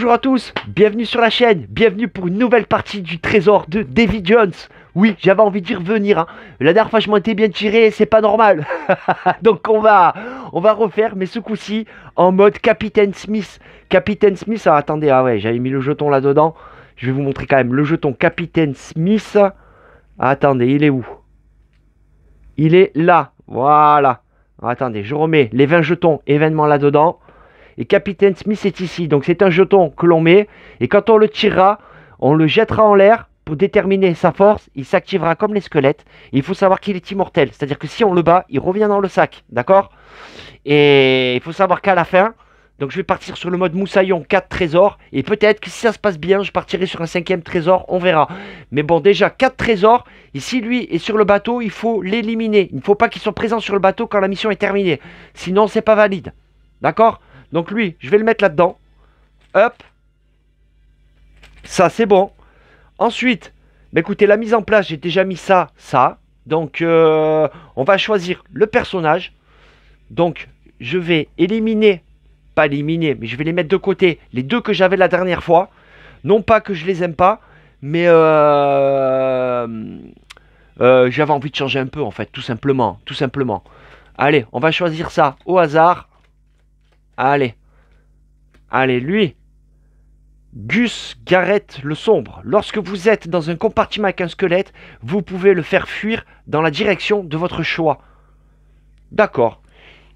Bonjour à tous, bienvenue sur la chaîne, bienvenue pour une nouvelle partie du trésor de Davy Jones. Oui, j'avais envie d'y revenir, hein. La dernière fois je m'en étais bien tiré, c'est pas normal. Donc on va refaire, mais ce coup-ci en mode Capitaine Smith. Capitaine Smith, alors attendez, ah ouais, j'avais mis le jeton là-dedans. Je vais vous montrer quand même le jeton Capitaine Smith. Attendez, il est où? Il est là, voilà. Alors, attendez, je remets les 20 jetons événements là-dedans. Et Capitaine Smith est ici. Donc c'est un jeton que l'on met. Et quand on le tirera, on le jettera en l'air pour déterminer sa force. Il s'activera comme les squelettes. Et il faut savoir qu'il est immortel. C'est-à-dire que si on le bat, il revient dans le sac. D'accord? Et il faut savoir qu'à la fin, donc je vais partir sur le mode moussaillon 4 trésors. Et peut-être que si ça se passe bien, je partirai sur un 5e trésor. On verra. Mais bon, déjà 4 trésors. Et si lui est sur le bateau, il faut l'éliminer. Il ne faut pas qu'il soit présent sur le bateau quand la mission est terminée. Sinon, c'est pas valide. D'accord? Donc lui, je vais le mettre là-dedans. Hop. Ça, c'est bon. Ensuite, bah écoutez, la mise en place, j'ai déjà mis ça, ça. Donc, on va choisir le personnage. Donc, je vais éliminer, pas éliminer, mais je vais les mettre de côté. Les deux que j'avais la dernière fois. Non pas que je les aime pas, mais j'avais envie de changer un peu, en fait, tout simplement. Tout simplement. Allez, on va choisir ça au hasard. Allez. Allez, lui. Gus Garrett le sombre. Lorsque vous êtes dans un compartiment avec un squelette, vous pouvez le faire fuir dans la direction de votre choix. D'accord.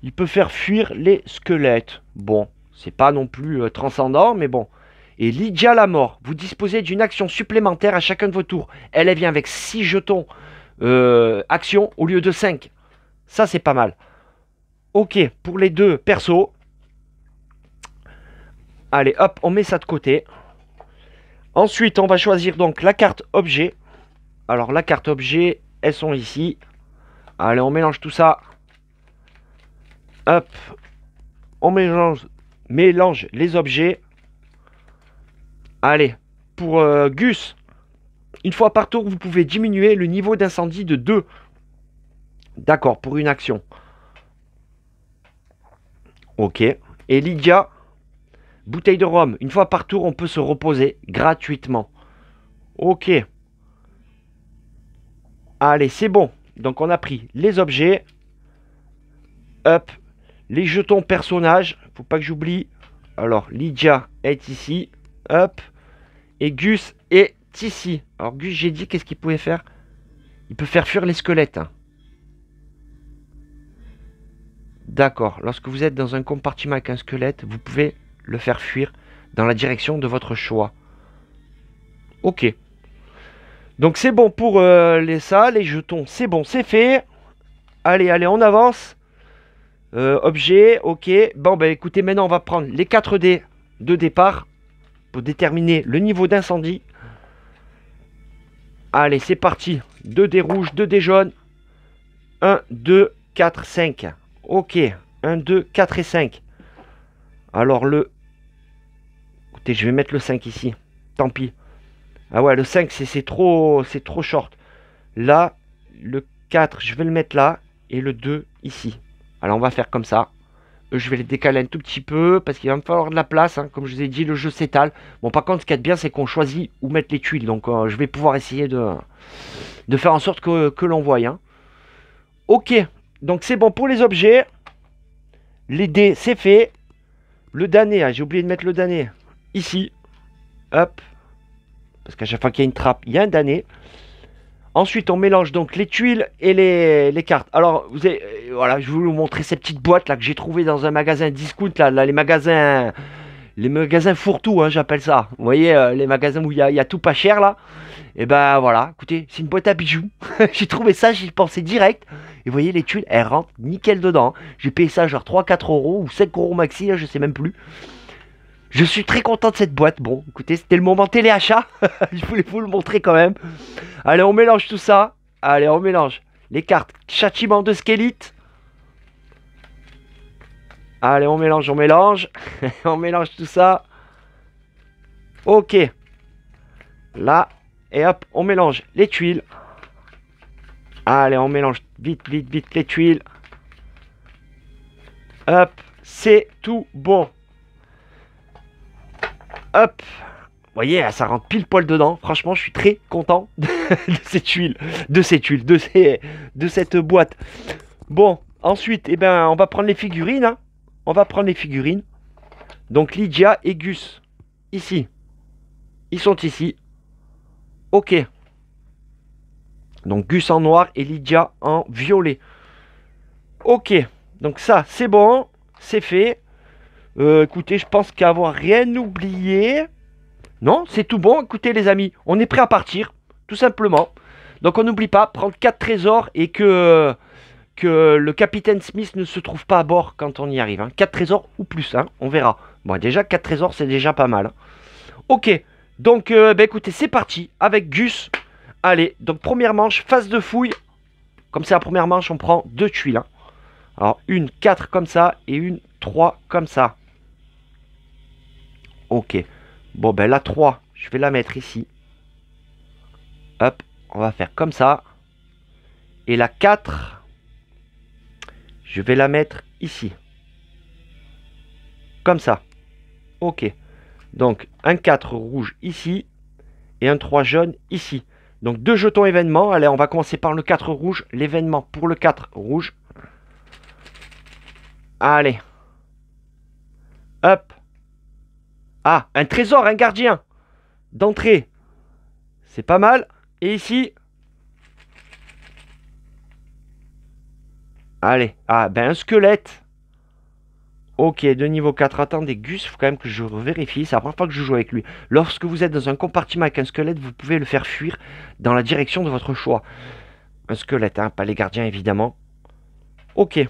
Il peut faire fuir les squelettes. Bon, c'est pas non plus transcendant, mais bon. Et Lydia la mort. Vous disposez d'une action supplémentaire à chacun de vos tours. Elle vient avec 6 jetons action au lieu de 5. Ça, c'est pas mal. Ok, pour les deux persos. Allez, hop, on met ça de côté. Ensuite, on va choisir donc la carte objet. Alors, la carte objet, elles sont ici. Allez, on mélange tout ça. Hop. On mélange les objets. Allez, pour Gus, une fois par tour, vous pouvez diminuer le niveau d'incendie de 2. D'accord, pour une action. Ok. Et Lydia... Bouteille de rhum. Une fois par tour, on peut se reposer gratuitement. Ok. Allez, c'est bon. Donc, on a pris les objets. Hop. Les jetons personnages. Faut pas que j'oublie. Alors, Lydia est ici. Hop. Et Gus est ici. Alors, Gus, j'ai dit, qu'est-ce qu'il pouvait faire? Il peut faire fuir les squelettes. Hein. D'accord. Lorsque vous êtes dans un compartiment avec un squelette, vous pouvez... le faire fuir dans la direction de votre choix. Ok. Donc c'est bon pour les jetons. C'est bon, c'est fait. Allez, allez, on avance. Objet, ok. Bon, bah écoutez, maintenant on va prendre les 4 dés de départ pour déterminer le niveau d'incendie. Allez, c'est parti. 2 dés rouges, 2 dés jaunes. 1, 2, 4, 5. Ok. 1, 2, 4 et 5. Alors le... Écoutez, je vais mettre le 5 ici. Tant pis. Ah ouais, le 5, c'est trop short. Là, le 4, je vais le mettre là. Et le 2, ici. Alors, on va faire comme ça. Je vais les décaler un tout petit peu. Parce qu'il va me falloir de la place. Hein. Comme je vous ai dit, le jeu s'étale. Bon, par contre, ce qui est bien, c'est qu'on choisit où mettre les tuiles. Donc, je vais pouvoir essayer de faire en sorte que l'on voie. Hein. Ok. Donc, c'est bon pour les objets. Les dés, c'est fait. Le damné, j'ai oublié de mettre le damné. Ici. Hop. Parce qu'à chaque fois qu'il y a une trappe, il y a un damné. Ensuite, on mélange donc les tuiles et les cartes. Alors, voilà, je vais vous montrer ces petites boîtes là que j'ai trouvées dans un magasin discount. Là, les magasins fourre-tout, hein, j'appelle ça. Vous voyez, les magasins où il y a tout pas cher là. Et ben voilà, écoutez, c'est une boîte à bijoux. J'ai trouvé ça, j'y pensais direct. Et vous voyez, les tuiles, elles rentrent nickel dedans. J'ai payé ça genre 3-4 euros ou 5 euros maxi, là, je sais même plus. Je suis très content de cette boîte. Bon, écoutez, c'était le moment téléachat. Je voulais vous le montrer quand même. Allez, on mélange tout ça. Allez, on mélange les cartes châtiment de squelette. Allez, on mélange, on mélange. On mélange tout ça. Ok. Là, et hop, on mélange les tuiles. Allez, on mélange vite, vite, vite les tuiles. Hop, c'est tout bon. Hop. Vous voyez, ça rentre pile poil dedans. Franchement, je suis très content de cette huile. De cette boîte. Bon, ensuite, eh ben, on va prendre les figurines. Hein. On va prendre les figurines. Donc, Lydia et Gus. Ici. Ils sont ici. Ok. Donc, Gus en noir et Lydia en violet. Ok. Donc, ça, c'est bon. C'est fait. Écoutez, je pense qu'avoir rien oublié... Non, c'est tout bon. Écoutez les amis, on est prêt à partir, tout simplement. Donc on n'oublie pas, prendre 4 trésors et que le capitaine Smith ne se trouve pas à bord quand on y arrive. Hein. 4 trésors ou plus, hein, on verra. Bon, déjà 4 trésors, c'est déjà pas mal. Hein. Ok, donc bah, écoutez, c'est parti avec Gus. Allez, donc première manche, phase de fouille. Comme c'est la première manche, on prend 2 tuiles. Hein. Alors une 4 comme ça et une 3 comme ça. Ok. Bon, ben la 3, je vais la mettre ici. Hop, on va faire comme ça. Et la 4, je vais la mettre ici. Comme ça. Ok. Donc, un 4 rouge ici. Et un 3 jaune ici. Donc, 2 jetons événements. Allez, on va commencer par le 4 rouge. L'événement pour le 4 rouge. Allez. Hop. Ah, un trésor, un gardien d'entrée. C'est pas mal. Et ici. Allez. Ah, ben un squelette. Ok, de niveau 4. Attendez, Gus, il faut quand même que je vérifie. C'est la première fois que je joue avec lui. Lorsque vous êtes dans un compartiment avec un squelette, vous pouvez le faire fuir dans la direction de votre choix. Un squelette, hein, pas les gardiens, évidemment. Ok.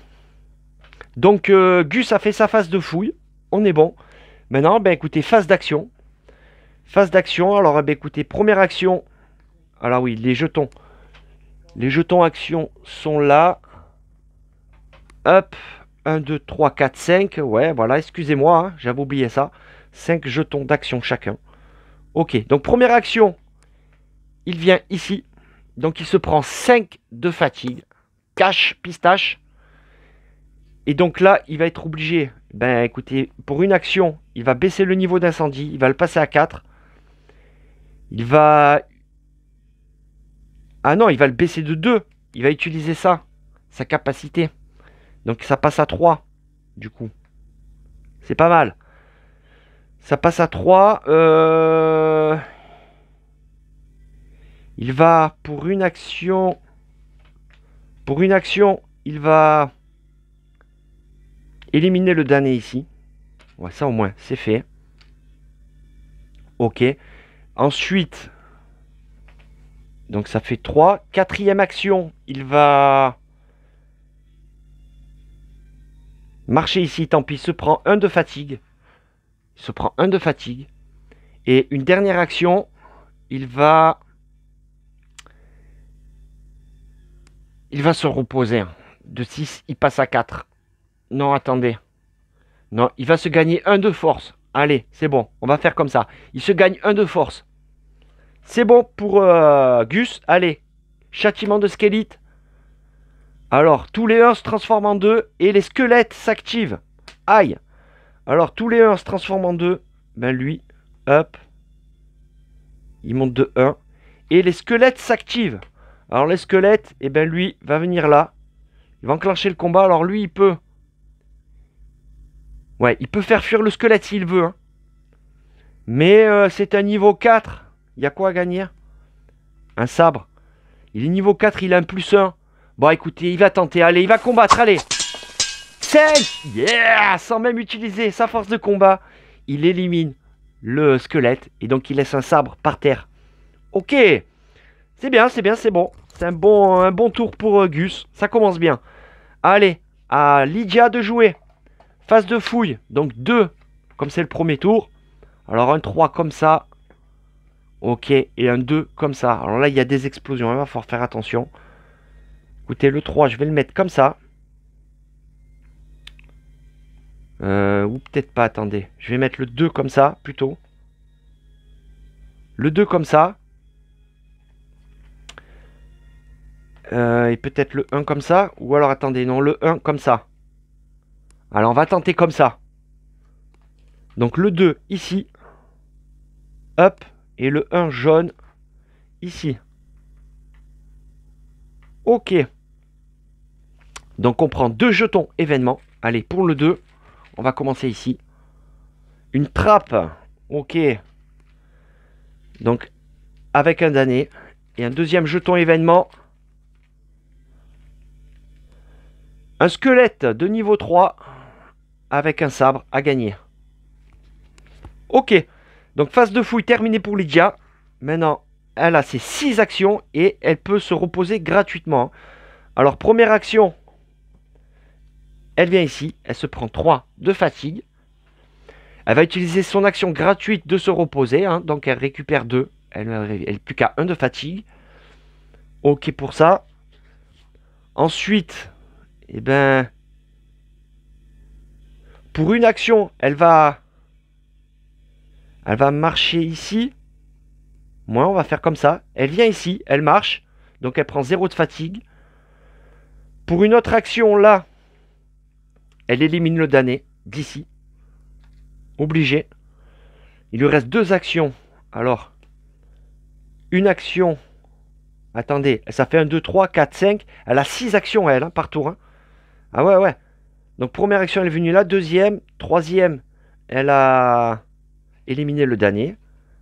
Donc, Gus a fait sa phase de fouille. On est bon. Maintenant, ben écoutez, phase d'action. Phase d'action, alors ben, écoutez, première action. Alors oui, les jetons. Les jetons action sont là. Hop, 1, 2, 3, 4, 5. Ouais, voilà, excusez-moi, hein, j'avais oublié ça. 5 jetons d'action chacun. Ok, donc première action. Il vient ici. Donc il se prend 5 de fatigue. Cache, pistache. Et donc là, il va être obligé. Ben écoutez, pour une action, il va baisser le niveau d'incendie. Il va le passer à 4. Il va... Ah non, il va le baisser de 2. Il va utiliser ça. Sa capacité. Donc ça passe à 3. Du coup. C'est pas mal. Ça passe à 3. Il va pour une action. Pour une action, il va éliminer le damné ici. Ouais, ça au moins, c'est fait. Ok. Ensuite, donc ça fait 3. Quatrième action, il va marcher ici, tant pis, il se prend 1 de fatigue. Il se prend 1 de fatigue. Et une dernière action, il va se reposer. De 6, il passe à 4. Non, attendez. Non, il va se gagner 1 de force. Allez, c'est bon, on va faire comme ça. Il se gagne 1 de force. C'est bon pour Gus. Allez, châtiment de squelette. Alors, tous les 1 se transforment en 2 et les squelettes s'activent. Aïe. Alors, tous les 1 se transforment en 2. Ben lui, hop. Il monte de 1. Et les squelettes s'activent. Alors, les squelettes, et ben lui, va venir là. Il va enclencher le combat. Alors, lui, il peut... Ouais, il peut faire fuir le squelette s'il veut. Hein. Mais c'est un niveau 4. Il y a quoi à gagner? Un sabre. Il est niveau 4, il a un +1. Bon, écoutez, il va tenter. Allez, il va combattre. Allez. 5. Yeah. Sans même utiliser sa force de combat, il élimine le squelette. Et donc, il laisse un sabre par terre. Ok. C'est bien, c'est bien, c'est bon. C'est un bon tour pour Gus. Ça commence bien. Allez, à Lydia de jouer. Phase de fouille. Donc 2, comme c'est le premier tour. Alors un 3 comme ça. Ok, et un 2 comme ça. Alors là, il y a des explosions. Il va falloir faire attention. Écoutez, le 3, je vais le mettre comme ça. Ou peut-être pas, attendez. Je vais mettre le 2 comme ça, plutôt. Le 2 comme ça. Et peut-être le 1 comme ça. Ou alors, attendez, non, le 1 comme ça. Alors, on va tenter comme ça. Donc, le 2 ici. Hop. Et le 1 jaune ici. Ok. Donc on prend 2 jetons événements. Allez, pour le 2, on va commencer ici. Une trappe. Ok. Donc, avec un damné. Et un deuxième jeton événement. Un squelette de niveau 3. Avec un sabre à gagner. Ok. Donc, phase de fouille terminée pour Lydia. Maintenant, elle a ses 6 actions. Et elle peut se reposer gratuitement. Alors, première action. Elle vient ici. Elle se prend 3 de fatigue. Elle va utiliser son action gratuite de se reposer. Hein, donc, elle récupère 2. Elle n'est plus qu'à 1 de fatigue. Ok pour ça. Ensuite, eh ben, pour une action, elle va marcher ici. Moi, on va faire comme ça. Elle vient ici, elle marche. Donc, elle prend 0 de fatigue. Pour une autre action, là, elle élimine le damné d'ici. Obligé. Il lui reste 2 actions. Alors, une action. Attendez, ça fait 1, 2, 3, 4, 5. Elle a 6 actions, elle, hein, par tour. Hein. Ah ouais, ouais. Donc, première action, elle est venue là. Deuxième, troisième, elle a éliminé le damné.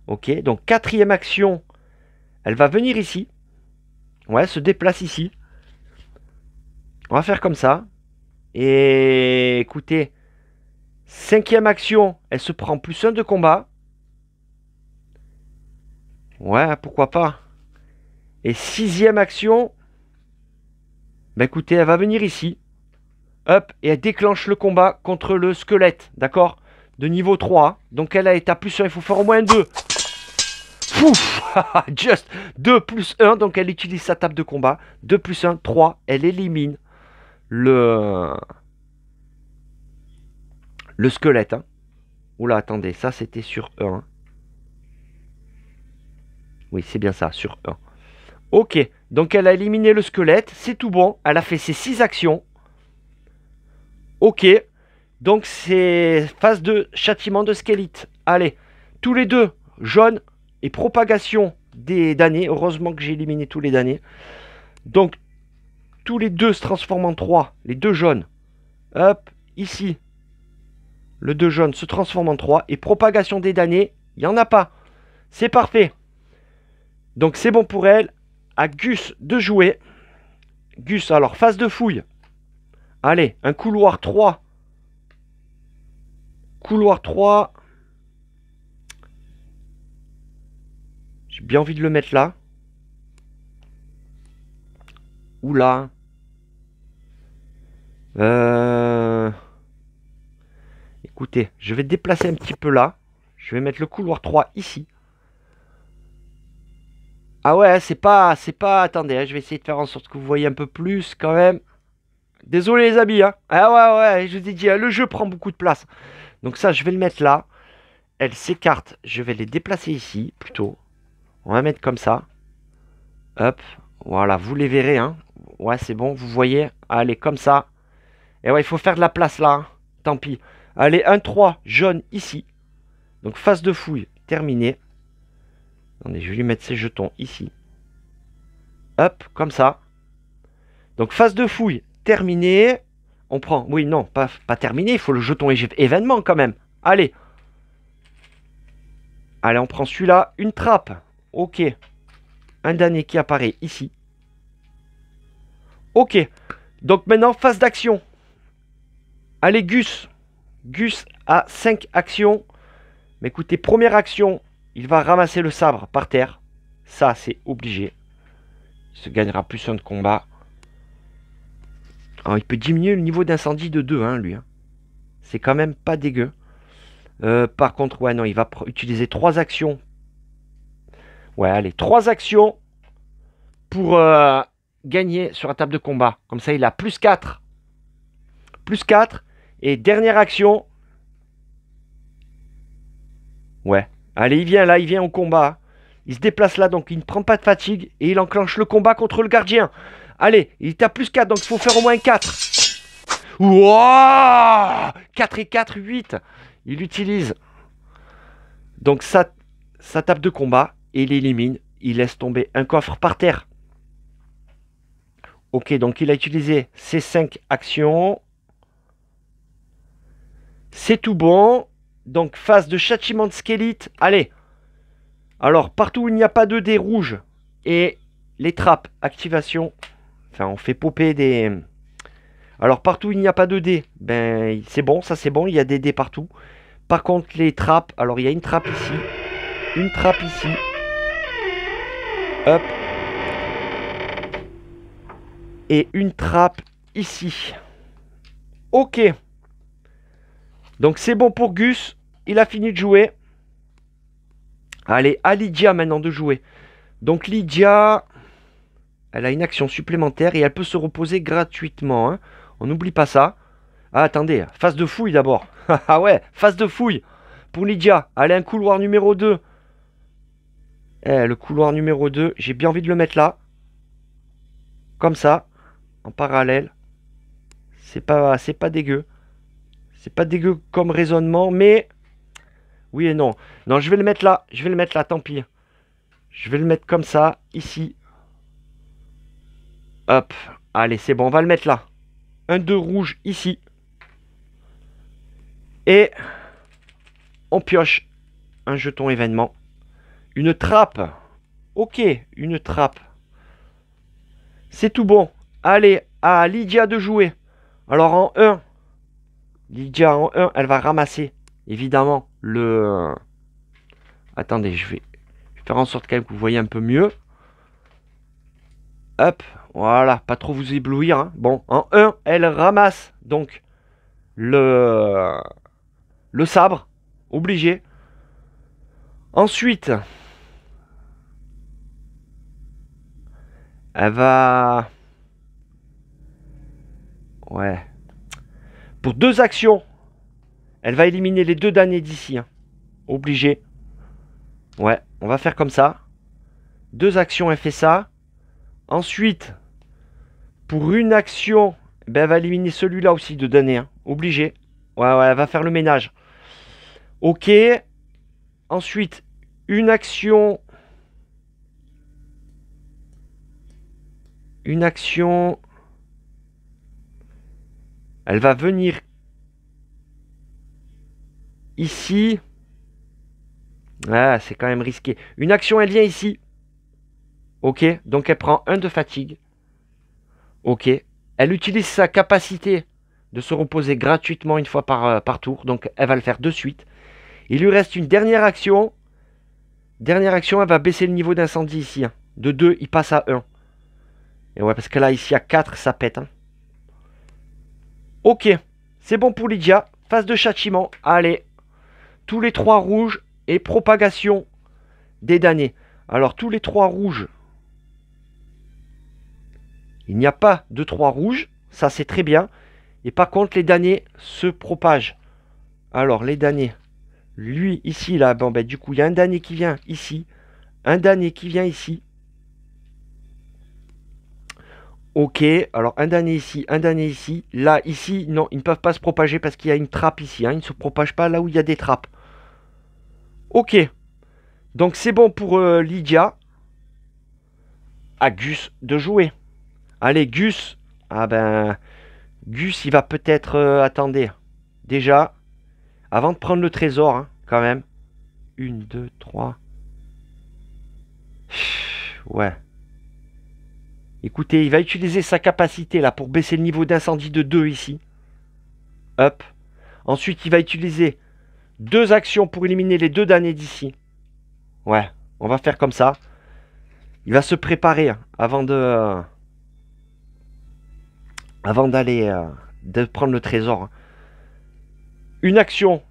Ok, donc quatrième action, elle va venir ici. Ouais, se déplace ici. On va faire comme ça. Et écoutez, cinquième action, elle se prend plus 1 de combat. Ouais, pourquoi pas. Et sixième action, bah écoutez, elle va venir ici. Hop, et elle déclenche le combat contre le squelette, d'accord? De niveau 3. Donc elle a été à plus 1, il faut faire au moins 2. Pouf. Just 2 plus 1, donc elle utilise sa table de combat. 2 plus 1, 3, elle élimine le squelette. Hein. Oula, attendez, ça c'était sur 1. Oui, c'est bien ça, sur 1. Ok, donc elle a éliminé le squelette, c'est tout bon. Elle a fait ses 6 actions. Ok, donc c'est phase de châtiment de squelette. Allez, tous les deux, jaune et propagation des damnés. Heureusement que j'ai éliminé tous les damnés. Donc, tous les deux se transforment en 3. Les deux jaunes. Hop, ici. Le 2 jaune se transforme en 3. Et propagation des damnés, il n'y en a pas. C'est parfait. Donc, c'est bon pour elle. À Gus de jouer. Gus, alors, phase de fouille. Allez, un couloir 3. Couloir 3. J'ai bien envie de le mettre là. Oula. Écoutez, je vais déplacer un petit peu là. Je vais mettre le couloir 3 ici. Ah ouais, c'est pas... Attendez, hein, je vais essayer de faire en sorte que vous voyez un peu plus quand même. Désolé les amis, hein. Ah ouais, ouais, je vous ai dit, hein, le jeu prend beaucoup de place. Donc ça, je vais le mettre là. Elle s'écarte. Je vais les déplacer ici, plutôt. On va mettre comme ça. Hop. Voilà, vous les verrez, hein. Ouais, c'est bon, vous voyez. Allez, comme ça. Et ouais, il faut faire de la place là. Hein. Tant pis. Allez, 1-3, jaune ici. Donc, phase de fouille terminée. Attendez, je vais lui mettre ses jetons ici. Hop, comme ça. Donc, phase de fouille terminée. On prend... Oui, non, pas terminé. Il faut le jeton événement quand même. Allez. Allez, on prend celui-là. Une trappe. Ok. Un damné qui apparaît ici. Ok. Donc, maintenant, phase d'action. Allez, Gus. Gus a 5 actions. Mais écoutez, première action, il va ramasser le sabre par terre. Ça, c'est obligé. Il se gagnera plus 1 de combat. Alors, il peut diminuer le niveau d'incendie de 2, hein, lui. Hein. C'est quand même pas dégueu. Par contre, ouais, non, il va utiliser 3 actions. Ouais, allez, 3 actions pour gagner sur la table de combat. Comme ça, il a plus 4. Plus 4. Et dernière action. Ouais. Allez, il vient là, il vient au combat. Il se déplace là, donc il ne prend pas de fatigue. Et il enclenche le combat contre le gardien. Allez, il est à plus 4, donc il faut faire au moins 4. Wouah 4 et 4, 8. Il utilise. Donc ça, sa table de combat et il élimine. Il laisse tomber un coffre par terre. Ok, donc il a utilisé ses 5 actions. C'est tout bon. Donc phase de châtiment de Skeleet. Allez. Alors partout où il n'y a pas de dés rouges et les trappes, activation. Enfin, on fait popper des... Alors partout où il n'y a pas de dés, ben c'est bon, ça c'est bon, il y a des dés partout. Par contre les trappes, alors il y a une trappe ici, une trappe ici. Hop. Et une trappe ici. Ok. Donc c'est bon pour Gus, il a fini de jouer. Allez, à Lydia maintenant de jouer. Donc Lydia, elle a une action supplémentaire et elle peut se reposer gratuitement. Hein. On n'oublie pas ça. Ah, attendez, phase de fouille d'abord. Ah ouais, phase de fouille pour Lydia. Allez, un couloir numéro 2. Le couloir numéro 2, j'ai bien envie de le mettre là. Comme ça, en parallèle. C'est pas dégueu. C'est pas dégueu comme raisonnement, mais... Oui et non. Non, je vais le mettre là. Je vais le mettre là, tant pis. Je vais le mettre comme ça, ici. Hop. Allez, c'est bon, on va le mettre là. Un 2 rouge ici. Et on pioche un jeton événement. Une trappe. Ok, une trappe. C'est tout bon. Allez, à Lydia de jouer. Alors en 1, Lydia en 1, elle va ramasser, évidemment, le... Attendez, je vais faire en sorte quand même que vous voyez un peu mieux. Hop, voilà, pas trop vous éblouir. Hein. Bon, en 1, elle ramasse donc le sabre, obligé. Ensuite, elle va... Ouais. Pour 2 actions, elle va éliminer les 2 damnés d'ici. Hein. Obligé. Ouais, on va faire comme ça. 2 actions, elle fait ça. Ensuite, pour une action, ben, elle va éliminer celui-là aussi de damné. Hein. Obligé. Ouais, ouais, elle va faire le ménage. Ok. Ensuite, une action... Une action... Elle va venir ici. Ah, c'est quand même risqué. Une action, elle vient ici. Ok, donc elle prend 1 de fatigue. Ok. Elle utilise sa capacité de se reposer gratuitement une fois par tour. Donc elle va le faire de suite. Il lui reste une dernière action. Dernière action, elle va baisser le niveau d'incendie ici. Hein. De 2, il passe à 1. Et ouais, parce que là, ici, à 4, ça pète. Hein. Ok, c'est bon pour Lydia. Phase de châtiment. Allez, tous les 3 rouges et propagation des damnés. Alors, tous les 3 rouges. Il n'y a pas de 3 rouges. Ça, c'est très bien. Et par contre, les damnés se propagent. Alors, les damnés. Lui, ici, là, bon, ben, du coup, il y a un damné qui vient ici. Un damné qui vient ici. Ok, alors un damné ici, un damné ici. Là, ici, non, ils ne peuvent pas se propager parce qu'il y a une trappe ici. Hein. Ils ne se propagent pas là où il y a des trappes. Ok. Donc c'est bon pour Lydia. À Gus de jouer. Allez, Gus. Ah ben... Gus, il va peut-être... attendez. Déjà, avant de prendre le trésor, hein, quand même. 1, 2, 3. Ouais. Écoutez, il va utiliser sa capacité là pour baisser le niveau d'incendie de 2 ici. Hop. Ensuite, il va utiliser 2 actions pour éliminer les 2 damnés d'ici. Ouais, on va faire comme ça. Il va se préparer hein, avant de... avant d'aller... de prendre le trésor. Hein. Une action,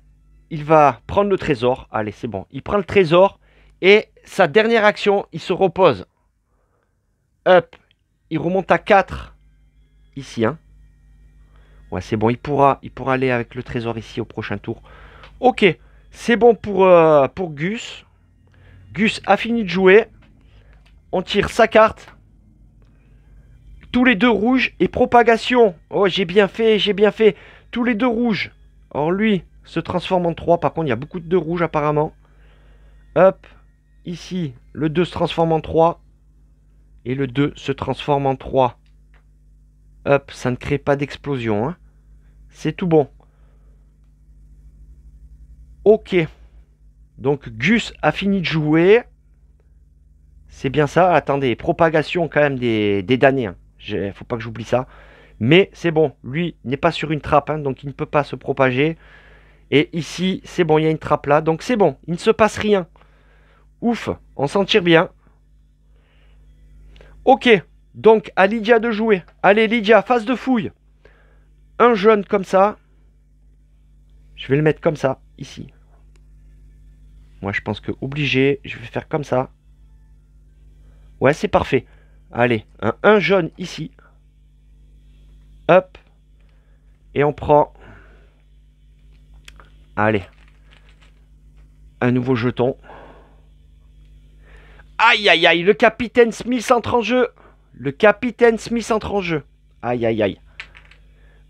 il va prendre le trésor. Allez, c'est bon. Il prend le trésor. Et sa dernière action, il se repose. Hop. Il remonte à 4. Ici, hein. Ouais, c'est bon. Il pourra aller avec le trésor ici au prochain tour. Ok. C'est bon pour Gus. Gus a fini de jouer. On tire sa carte. Tous les 2 rouges et propagation. Oh, j'ai bien fait, j'ai bien fait. Tous les 2 rouges. Or, lui se transforme en 3. Par contre, il y a beaucoup de 2 rouges apparemment. Hop. ici, le 2 se transforme en 3. Et le 2 se transforme en 3. Hop, ça ne crée pas d'explosion. Hein. C'est tout bon. Ok. Donc Gus a fini de jouer. C'est bien ça. Attendez, propagation quand même des damnés. Hein. Faut pas que j'oublie ça. Mais c'est bon. Lui n'est pas sur une trappe. Hein, donc il ne peut pas se propager. Et ici, c'est bon. Il y a une trappe là. Donc c'est bon. Il ne se passe rien. Ouf. On s'en tire bien. Ok. Donc à Lydia de jouer. Allez Lydia, phase de fouille. Un jaune comme ça. Je vais le mettre comme ça. Ici. Moi, je pense que obligé, je vais faire comme ça. Ouais, c'est parfait. Allez, un jaune ici. Hop. Et on prend... Allez. Un nouveau jeton. Aïe, aïe, aïe. Le capitaine Smith entre en jeu. Le capitaine Smith entre en jeu. Aïe, aïe, aïe.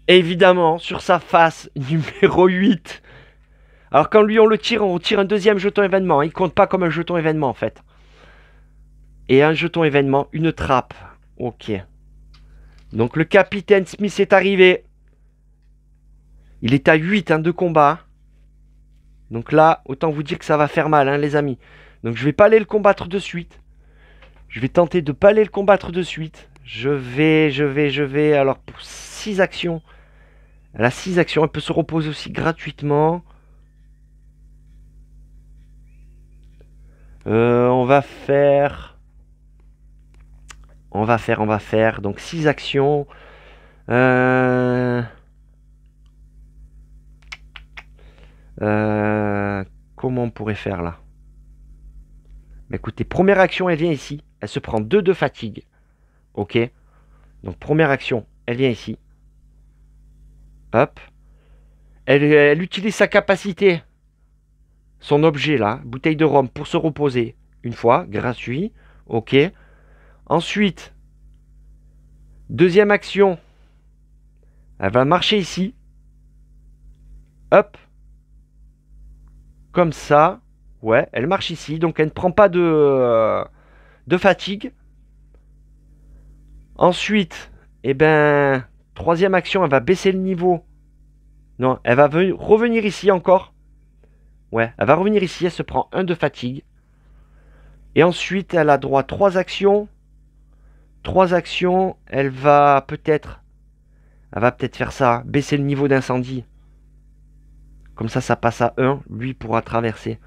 Évidemment, sur sa face, numéro 8... Alors quand lui on tire un deuxième jeton événement. Il compte pas comme un jeton événement en fait. Et un jeton événement, une trappe. Ok. Donc le capitaine Smith est arrivé. Il est à 8 hein, de combat. Donc là, autant vous dire que ça va faire mal hein, les amis. Donc je vais pas aller le combattre de suite. Je vais tenter de pas aller le combattre de suite. Je vais. Alors pour 6 actions. Elle a 6 actions. Elle peut se reposer aussi gratuitement. On va faire. Donc 6 actions. Comment on pourrait faire là? Bah, écoutez, première action, elle vient ici. Elle se prend 2 de fatigue. Ok. Donc première action, elle vient ici. Hop. Elle utilise sa capacité. Son objet là, bouteille de rhum pour se reposer. Une fois, gratuit. Ok. Ensuite, deuxième action. Elle va marcher ici. Hop. Comme ça. Ouais, elle marche ici. Donc elle ne prend pas de fatigue. Ensuite, eh ben, troisième action, elle va baisser le niveau. Non, elle va revenir ici encore. Ouais, elle va revenir ici, elle se prend 1 de fatigue. Et ensuite, elle a droit à 3 actions. 3 actions, elle va peut-être faire ça, baisser le niveau d'incendie. Comme ça passe à 1. Lui pourra traverser.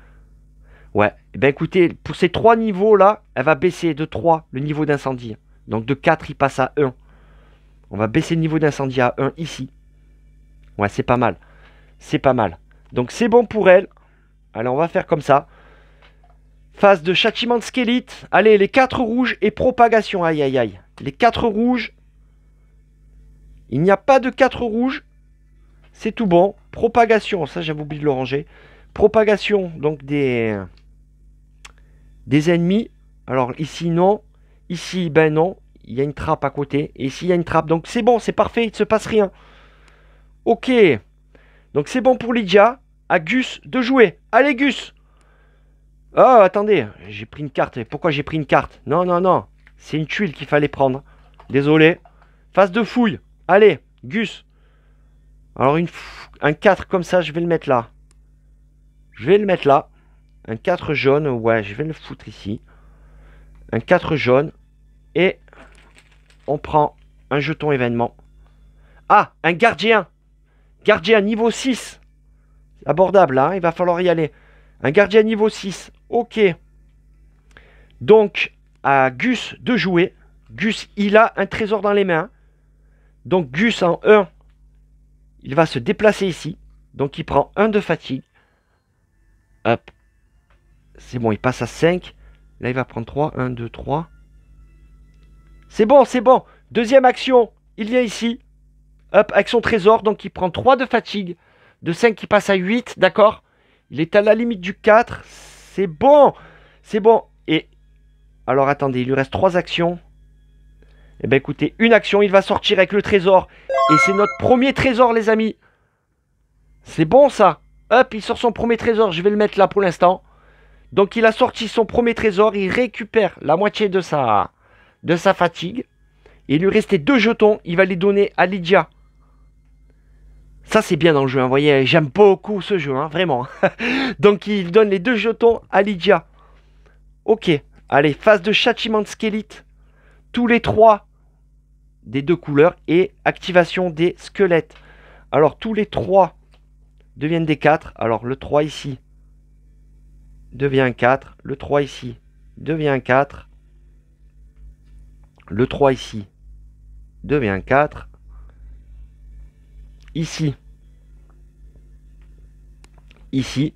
Ouais, et ben écoutez, pour ces 3 niveaux-là, elle va baisser de 3 le niveau d'incendie. Donc de 4, il passe à 1. On va baisser le niveau d'incendie à 1 ici. Ouais, c'est pas mal. C'est pas mal. Donc c'est bon pour elle. Allez, on va faire comme ça. Phase de châtiment de skélite. Allez, les 4 rouges et propagation. Aïe, aïe, aïe. Les 4 rouges. Il n'y a pas de 4 rouges. C'est tout bon. Propagation. Ça, j'avais oublié de le ranger. Propagation, donc des ennemis. Alors, ici, non. Ici, ben non. Il y a une trappe à côté. Et ici, il y a une trappe. Donc, c'est bon, c'est parfait. Il ne se passe rien. Ok. Donc, c'est bon pour Lydia. À Gus de jouer. Allez, Gus. Oh, attendez, j'ai pris une carte. Pourquoi j'ai pris une carte? Non, non, non. C'est une tuile qu'il fallait prendre. Désolé. Phase de fouille. Allez, Gus. Alors, un 4 comme ça, je vais le mettre là. Je vais le mettre là. Un 4 jaune. Ouais, je vais le foutre ici. Un 4 jaune. Et on prend un jeton événement. Ah, un gardien. Gardien niveau 6. Abordable, hein. Il va falloir y aller. Un gardien niveau 6. Ok. Donc, à Gus de jouer. Gus, il a un trésor dans les mains. Donc, Gus en 1. Il va se déplacer ici. Donc, il prend 1 de fatigue. Hop. C'est bon, il passe à 5. Là, il va prendre 3. 1, 2, 3. C'est bon, c'est bon. Deuxième action. Il vient ici. Hop, avec son trésor. Donc, il prend 3 de fatigue. De 5, il passe à 8. D'accord? Il est à la limite du 4. C'est bon. C'est bon. Et alors, attendez, il lui reste 3 actions. Eh bien, écoutez, une action, il va sortir avec le trésor. Et c'est notre premier trésor, les amis. C'est bon, ça. Hop, il sort son premier trésor. Je vais le mettre là pour l'instant. Donc il a sorti son premier trésor, il récupère la moitié de sa fatigue. Et il lui restait 2 jetons, il va les donner à Lydia. Ça c'est bien dans le jeu, hein. Vous voyez, j'aime beaucoup ce jeu, hein, vraiment. Donc il donne les 2 jetons à Lydia. Ok, allez, phase de châtiment de Skélite. Tous les 3 des 2 couleurs et activation des squelettes. Alors tous les 3 deviennent des 4. Alors le 3 ici devient 4. Le 3 ici devient 4. Le 3 ici devient 4. Ici. Ici.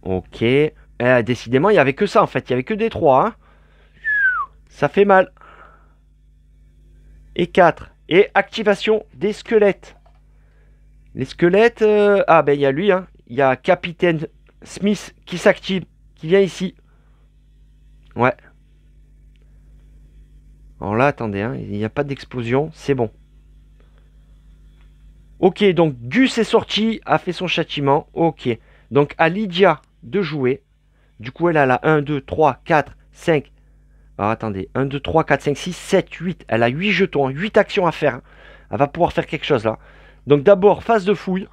Ok. Décidément, il n'y avait que ça en fait. Il n'y avait que des 3. Hein. Ça fait mal. Et 4. Et activation des squelettes. Les squelettes... Ah ben il y a lui. Hein. Il y a Capitaine Smith qui s'active. Qui vient ici. Ouais. Alors là, attendez. Hein. Il n'y a pas d'explosion. C'est bon. Ok, donc Gus est sorti, a fait son châtiment. Ok. Donc à Lydia de jouer. Du coup, elle a la 1, 2, 3, 4, 5. Alors attendez. 1, 2, 3, 4, 5, 6, 7, 8. Elle a 8 jetons, 8 actions à faire. Elle va pouvoir faire quelque chose là. Donc d'abord, phase de fouille.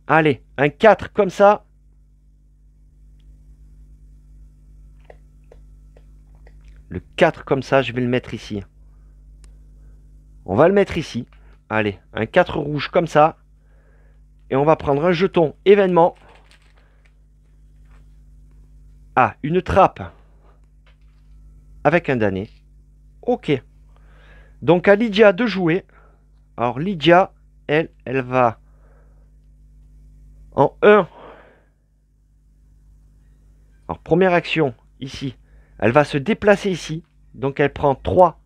Allez, un 4 comme ça. Le 4 comme ça, je vais le mettre ici. On va le mettre ici. Allez, un 4 rouge comme ça. Et on va prendre un jeton événement. Ah, une trappe. Avec un damné. Ok. Donc à Lydia de jouer. Alors Lydia, elle va en 1. Alors première action, ici. Elle va se déplacer ici. Donc elle prend 3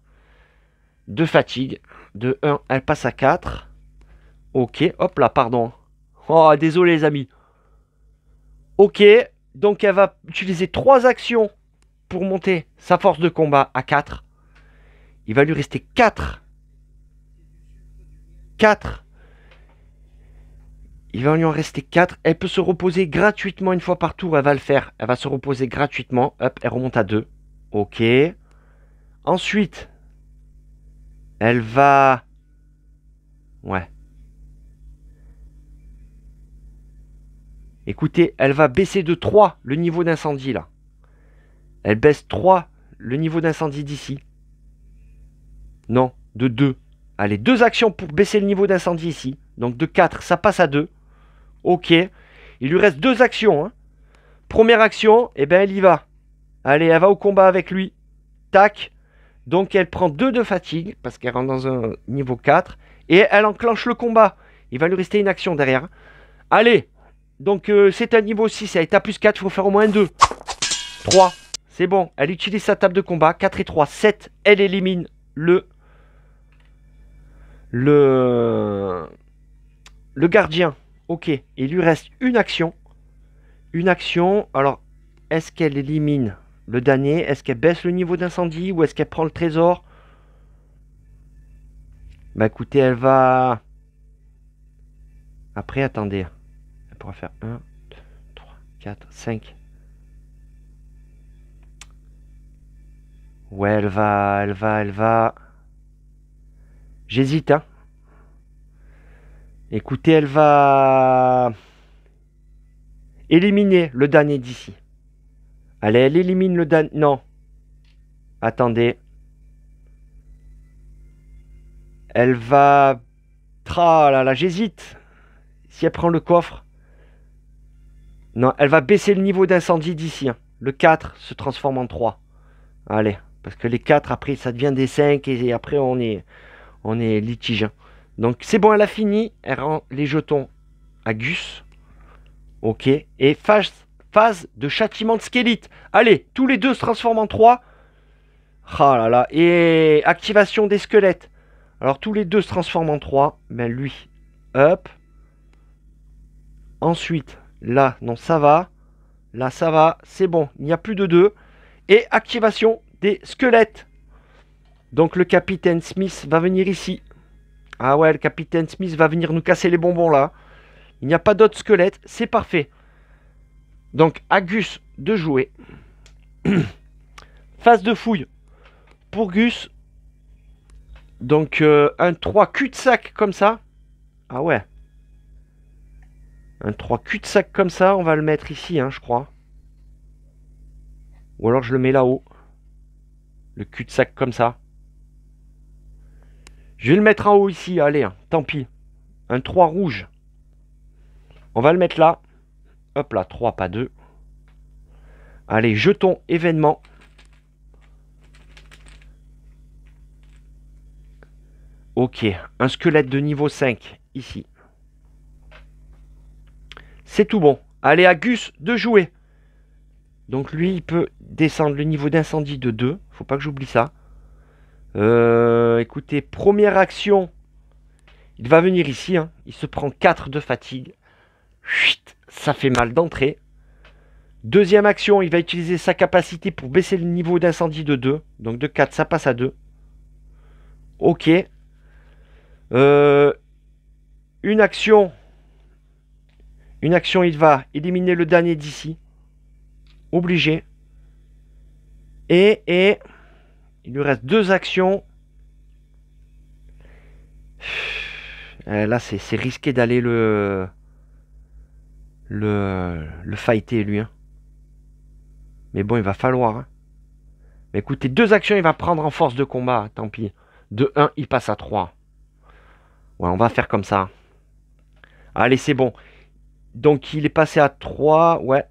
de fatigue. De 1, elle passe à 4. Ok, hop là, pardon. Oh, désolé les amis. Ok, donc elle va utiliser 3 actions pour monter sa force de combat à 4. Il va lui rester 4. 4. Il va lui en rester 4. Elle peut se reposer gratuitement une fois par tour. Elle va le faire. Elle va se reposer gratuitement. Hop, elle remonte à 2. Ok. Ensuite, elle va... Ouais. Écoutez, elle va baisser de 3 le niveau d'incendie là. Elle baisse 3 le niveau d'incendie d'ici. Non, de 2. Allez, 2 actions pour baisser le niveau d'incendie ici. Donc de 4, ça passe à 2. Ok. Il lui reste 2 actions. Hein. Première action, eh ben elle y va. Allez, elle va au combat avec lui. Tac. Donc elle prend 2 de fatigue, parce qu'elle rentre dans un niveau 4. Et elle enclenche le combat. Il va lui rester une action derrière. Allez. Donc c'est un niveau 6. Elle est à plus 4, il faut faire au moins 2. 3. C'est bon. Elle utilise sa table de combat. 4 et 3, 7. Elle élimine le gardien. Ok. Il lui reste une action. Une action. Alors, est-ce qu'elle élimine le damné? Est-ce qu'elle baisse le niveau d'incendie? Ou est-ce qu'elle prend le trésor? Bah écoutez, elle va... Après, attendez. Elle pourra faire 1, 2, 3, 4, 5. Ouais, elle va... J'hésite, hein. Écoutez, elle va... éliminer le damné d'ici. Allez, elle élimine le damné... Non. Attendez. Elle va... Ah là là, j'hésite. Si elle prend le coffre. Non, elle va baisser le niveau d'incendie d'ici. Hein. Le 4 se transforme en 3. Allez. Parce que les 4, après, ça devient des 5. Et après, on est litige. Hein. Donc, c'est bon, elle a fini. Elle rend les jetons à Gus. Ok. Et phase de châtiment de Skélite. Allez, tous les deux se transforment en 3. Ah là là. Et activation des squelettes. Alors, tous les deux se transforment en 3. Ben, lui, hop. Ensuite, là, non, ça va. Là, ça va. C'est bon. Il n'y a plus de 2. Et activation des squelettes. Donc, le capitaine Smith va venir ici. Ah ouais, le capitaine Smith va venir nous casser les bonbons là. Il n'y a pas d'autres squelettes. C'est parfait. Donc, à Gus de jouer. Phase de fouille pour Gus. Donc, un 3 cul-de-sac comme ça. Ah ouais. Un 3 cul-de-sac comme ça, on va le mettre ici, hein, je crois. Ou alors je le mets là-haut. Le cul-de-sac comme ça. Je vais le mettre en haut ici, allez, hein, tant pis. Un 3 rouge. On va le mettre là. Hop là, 3, pas 2. Allez, jetons événement. Ok, un squelette de niveau 5, ici. C'est tout bon. Allez, à Gus de jouer. Donc lui, il peut descendre le niveau d'incendie de 2. Faut pas que j'oublie ça. Écoutez, première action. Il va venir ici. Hein. Il se prend 4 de fatigue. Chut, ça fait mal d'entrée. Deuxième action, il va utiliser sa capacité pour baisser le niveau d'incendie de 2. Donc de 4, ça passe à 2. Ok. Une action. Une action, il va éliminer le dernier d'ici. Obligé. Et il lui reste 2 actions. Là, c'est risqué d'aller le fighter, lui. Hein. Mais bon, il va falloir. Hein. Mais écoutez, 2 actions, il va prendre en force de combat. Tant pis. De 1, il passe à 3. Ouais, on va faire comme ça. Allez, c'est bon. Donc, il est passé à 3. Ouais,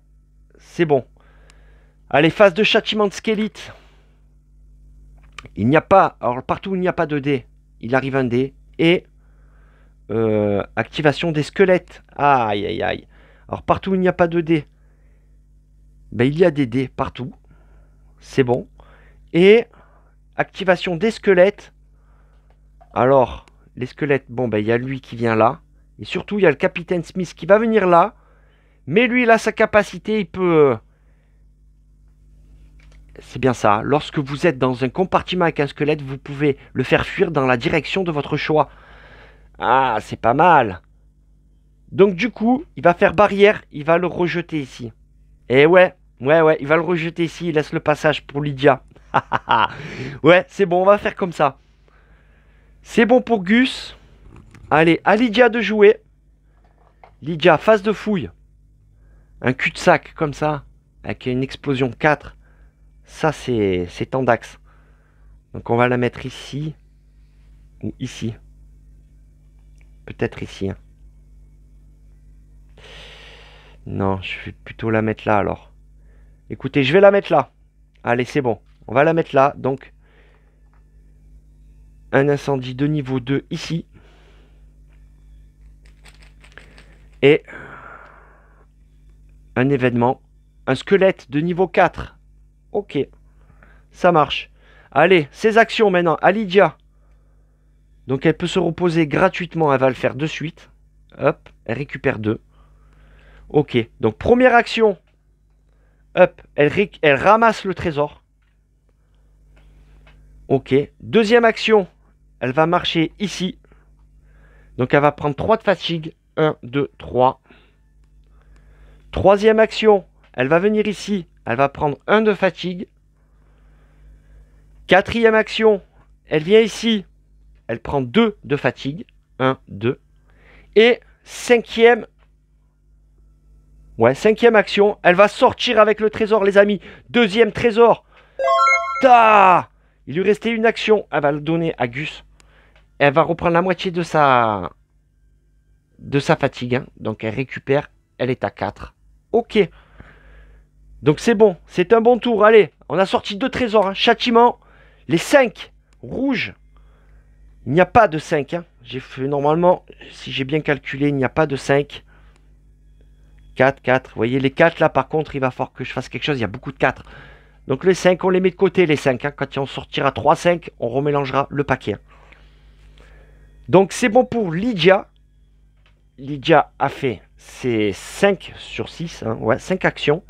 c'est bon. Allez, phase de châtiment de squelette. Il n'y a pas... Alors, partout où il n'y a pas de dé, il arrive un dé. Et... activation des squelettes. Aïe, aïe, aïe. Alors, partout où il n'y a pas de dé, ben, il y a des dés partout. C'est bon. Et... activation des squelettes. Alors, les squelettes, bon, ben, il y a lui qui vient là. Et surtout, il y a le capitaine Smith qui va venir là. Mais lui, il a sa capacité, il peut... C'est bien ça. Lorsque vous êtes dans un compartiment avec un squelette, vous pouvez le faire fuir dans la direction de votre choix. Ah, c'est pas mal. Donc du coup, il va faire barrière, il va le rejeter ici. Et ouais, il va le rejeter ici, il laisse le passage pour Lydia. Ouais, c'est bon, on va faire comme ça. C'est bon pour Gus. Allez, à Lydia de jouer. Lydia, phase de fouille. Un cul-de-sac comme ça, avec une explosion 4. Ça, c'est Tandax. Donc on va la mettre ici. Ou ici. Peut-être ici. Hein. Non, je vais plutôt la mettre là alors. Écoutez, je vais la mettre là. Allez, c'est bon. On va la mettre là. Donc, un incendie de niveau 2 ici. Et un événement. Un squelette de niveau 4. Ok. Ça marche. Allez, ses actions maintenant. À Lydia. Donc, elle peut se reposer gratuitement. Elle va le faire de suite. Hop, elle récupère 2. Ok. Donc, première action. Hop, elle ramasse le trésor. Ok. Deuxième action. Elle va marcher ici. Donc, elle va prendre 3 de fatigue. 1, 2, 3. Troisième action. Elle va venir ici. Elle va prendre 1 de fatigue. Quatrième action. Elle vient ici. Elle prend 2 de fatigue. 1, 2. Et cinquième. Ouais, cinquième action. Elle va sortir avec le trésor, les amis. Deuxième trésor. Ta! Il lui restait une action. Elle va le donner à Gus. Elle va reprendre la moitié de sa fatigue. Hein. Donc elle récupère. Elle est à 4. Ok. Donc c'est bon. C'est un bon tour. Allez, on a sorti 2 trésors. Hein. Châtiment. Les 5 rouges. Il n'y a pas de 5. Hein. J'ai fait normalement, si j'ai bien calculé, il n'y a pas de 5. 4, 4. Vous voyez les 4 là, par contre, il va falloir que je fasse quelque chose. Il y a beaucoup de 4. Donc les 5, on les met de côté, les 5. Hein. Quand on sortira 3, 5, on remélangera le paquet. Hein. Donc c'est bon pour Lydia. Lydia a fait ses 5 sur 6. Hein. Ouais, 5 actions.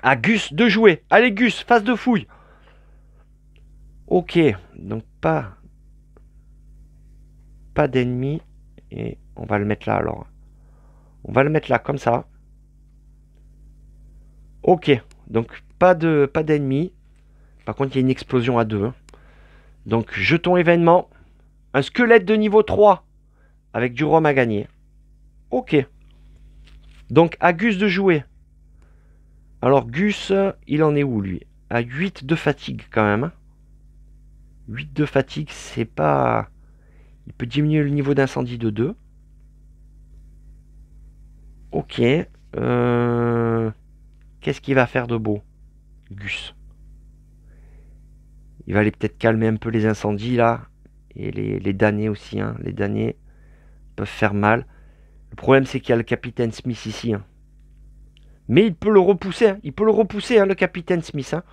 À Gus de jouer. Allez Gus, phase de fouille. Ok, donc pas d'ennemis. Et on va le mettre là alors. On va le mettre là, comme ça. Ok, donc pas d'ennemis. Par contre, il y a une explosion à 2. Hein. Donc, jetons événement. Un squelette de niveau 3 avec du rhum à gagner. Ok. Donc, à Gus de jouer. Alors, Gus, il en est où, lui? À 8 de fatigue, quand même. 8 de fatigue, c'est pas... Il peut diminuer le niveau d'incendie de 2. Ok. Qu'est-ce qu'il va faire de beau, Gus? Il va aller peut-être calmer un peu les incendies, là. Et les damnés aussi, hein. Les damnés peuvent faire mal. Le problème, c'est qu'il y a le capitaine Smith ici. Hein. Mais il peut le repousser. Hein. Il peut le repousser, hein, le capitaine Smith. Hein.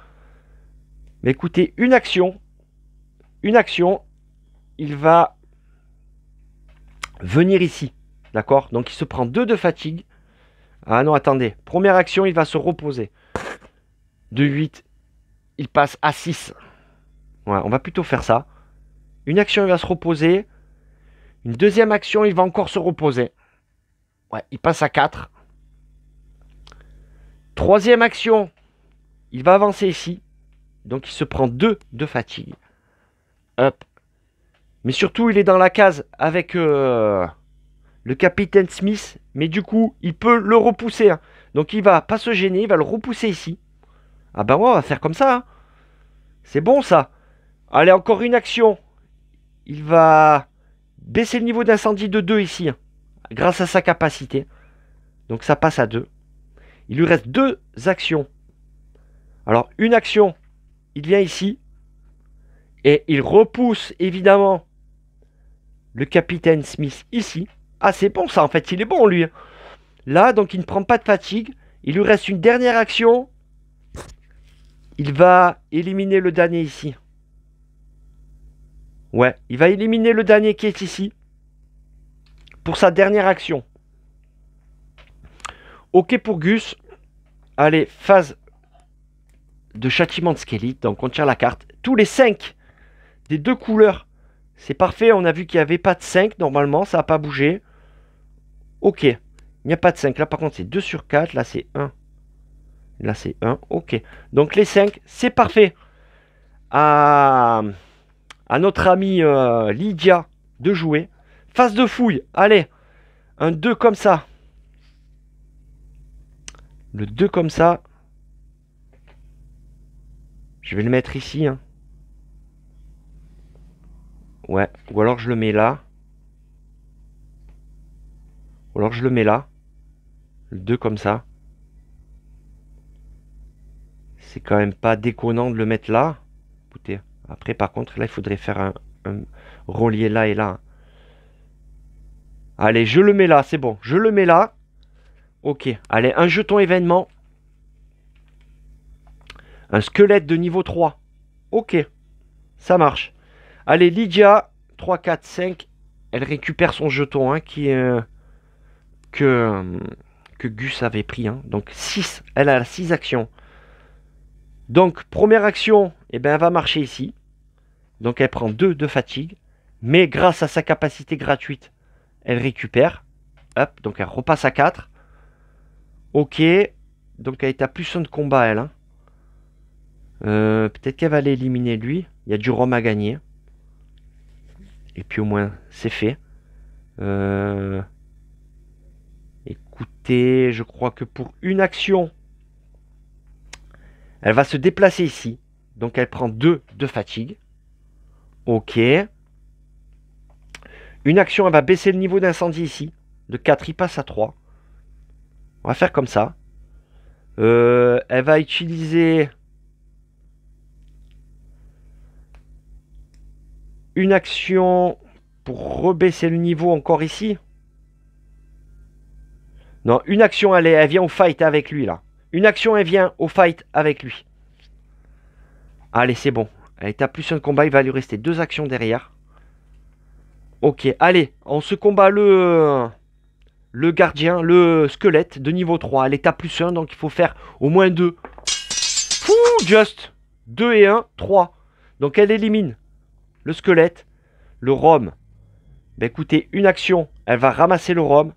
Mais écoutez, une action. Une action. Il va venir ici. D'accord? Donc, il se prend 2 de fatigue. Ah non, attendez. Première action, il va se reposer. De 8, il passe à 6. Ouais, on va plutôt faire ça. Une action, il va se reposer. Une deuxième action, il va encore se reposer. Ouais, il passe à 4. Troisième action, il va avancer ici. Donc, il se prend 2 de fatigue. Hop. Mais surtout, il est dans la case avec le capitaine Smith. Mais du coup, il peut le repousser. Hein. Donc, il va pas se gêner. Il va le repousser ici. Ah ben ouais, on va faire comme ça. Hein. C'est bon, ça. Allez, encore une action. Il va baisser le niveau d'incendie de 2 ici. Hein, grâce à sa capacité. Donc, ça passe à 2. Il lui reste 2 actions. Alors, une action. Il vient ici. Et il repousse, évidemment, le capitaine Smith ici. Ah, c'est bon ça, en fait, il est bon, lui. Là, donc, il ne prend pas de fatigue. Il lui reste une dernière action. Il va éliminer le damné ici. Ouais, il va éliminer le damné qui est ici. Pour sa dernière action. Ok pour Gus. Allez, phase de châtiment de Skelett. Donc, on tire la carte. Tous les 5 des 2 couleurs. C'est parfait. On a vu qu'il n'y avait pas de 5 normalement. Ça n'a pas bougé. Ok. Il n'y a pas de 5. Là, par contre, c'est 2 sur 4. Là, c'est 1. Là, c'est 1. Ok. Donc, les 5, c'est parfait. À notre amie Lydia de jouer. Phase de fouille. Allez. Un 2 comme ça. Le 2 comme ça. Je vais le mettre ici. Hein. Ouais. Ou alors, je le mets là. Ou alors, je le mets là. Le 2 comme ça. C'est quand même pas déconnant de le mettre là. Écoutez. Après, par contre, là, il faudrait faire un relier là et là. Allez, je le mets là, c'est bon. Je le mets là. Ok. Allez, un jeton événement. Un squelette de niveau 3. Ok. Ça marche. Allez, Lydia. 3, 4, 5. Elle récupère son jeton hein, que Gus avait pris. Hein. Donc 6. Elle a 6 actions. Donc, première action, eh ben, elle va marcher ici. Donc, elle prend 2 de fatigue. Mais grâce à sa capacité gratuite, elle récupère. Hop, donc elle repasse à 4. Ok. Donc, elle est à plus 1 de combat, elle. Hein. Peut-être qu'elle va l'éliminer, lui. Il y a du rhum à gagner. Et puis, au moins, c'est fait. Écoutez, je crois que pour une action, elle va se déplacer ici. Donc, elle prend 2 de fatigue. Ok. Une action, elle va baisser le niveau d'incendie ici. De 4, il passe à 3. On va faire comme ça. Elle va utiliser une action pour rebaisser le niveau encore ici. Non, une action, elle vient au fight avec lui, là. Une action, elle vient au fight avec lui. Allez, c'est bon. Elle est à plus 1 de combat. Il va lui rester 2 actions derrière. Ok, allez. On se combat le gardien, le squelette de niveau 3. Elle est à plus 1, donc il faut faire au moins 2. Fouh, just 2 et 1, 3. Donc elle élimine le squelette, le rhum. Ben écoutez, une action, elle va ramasser le rhum.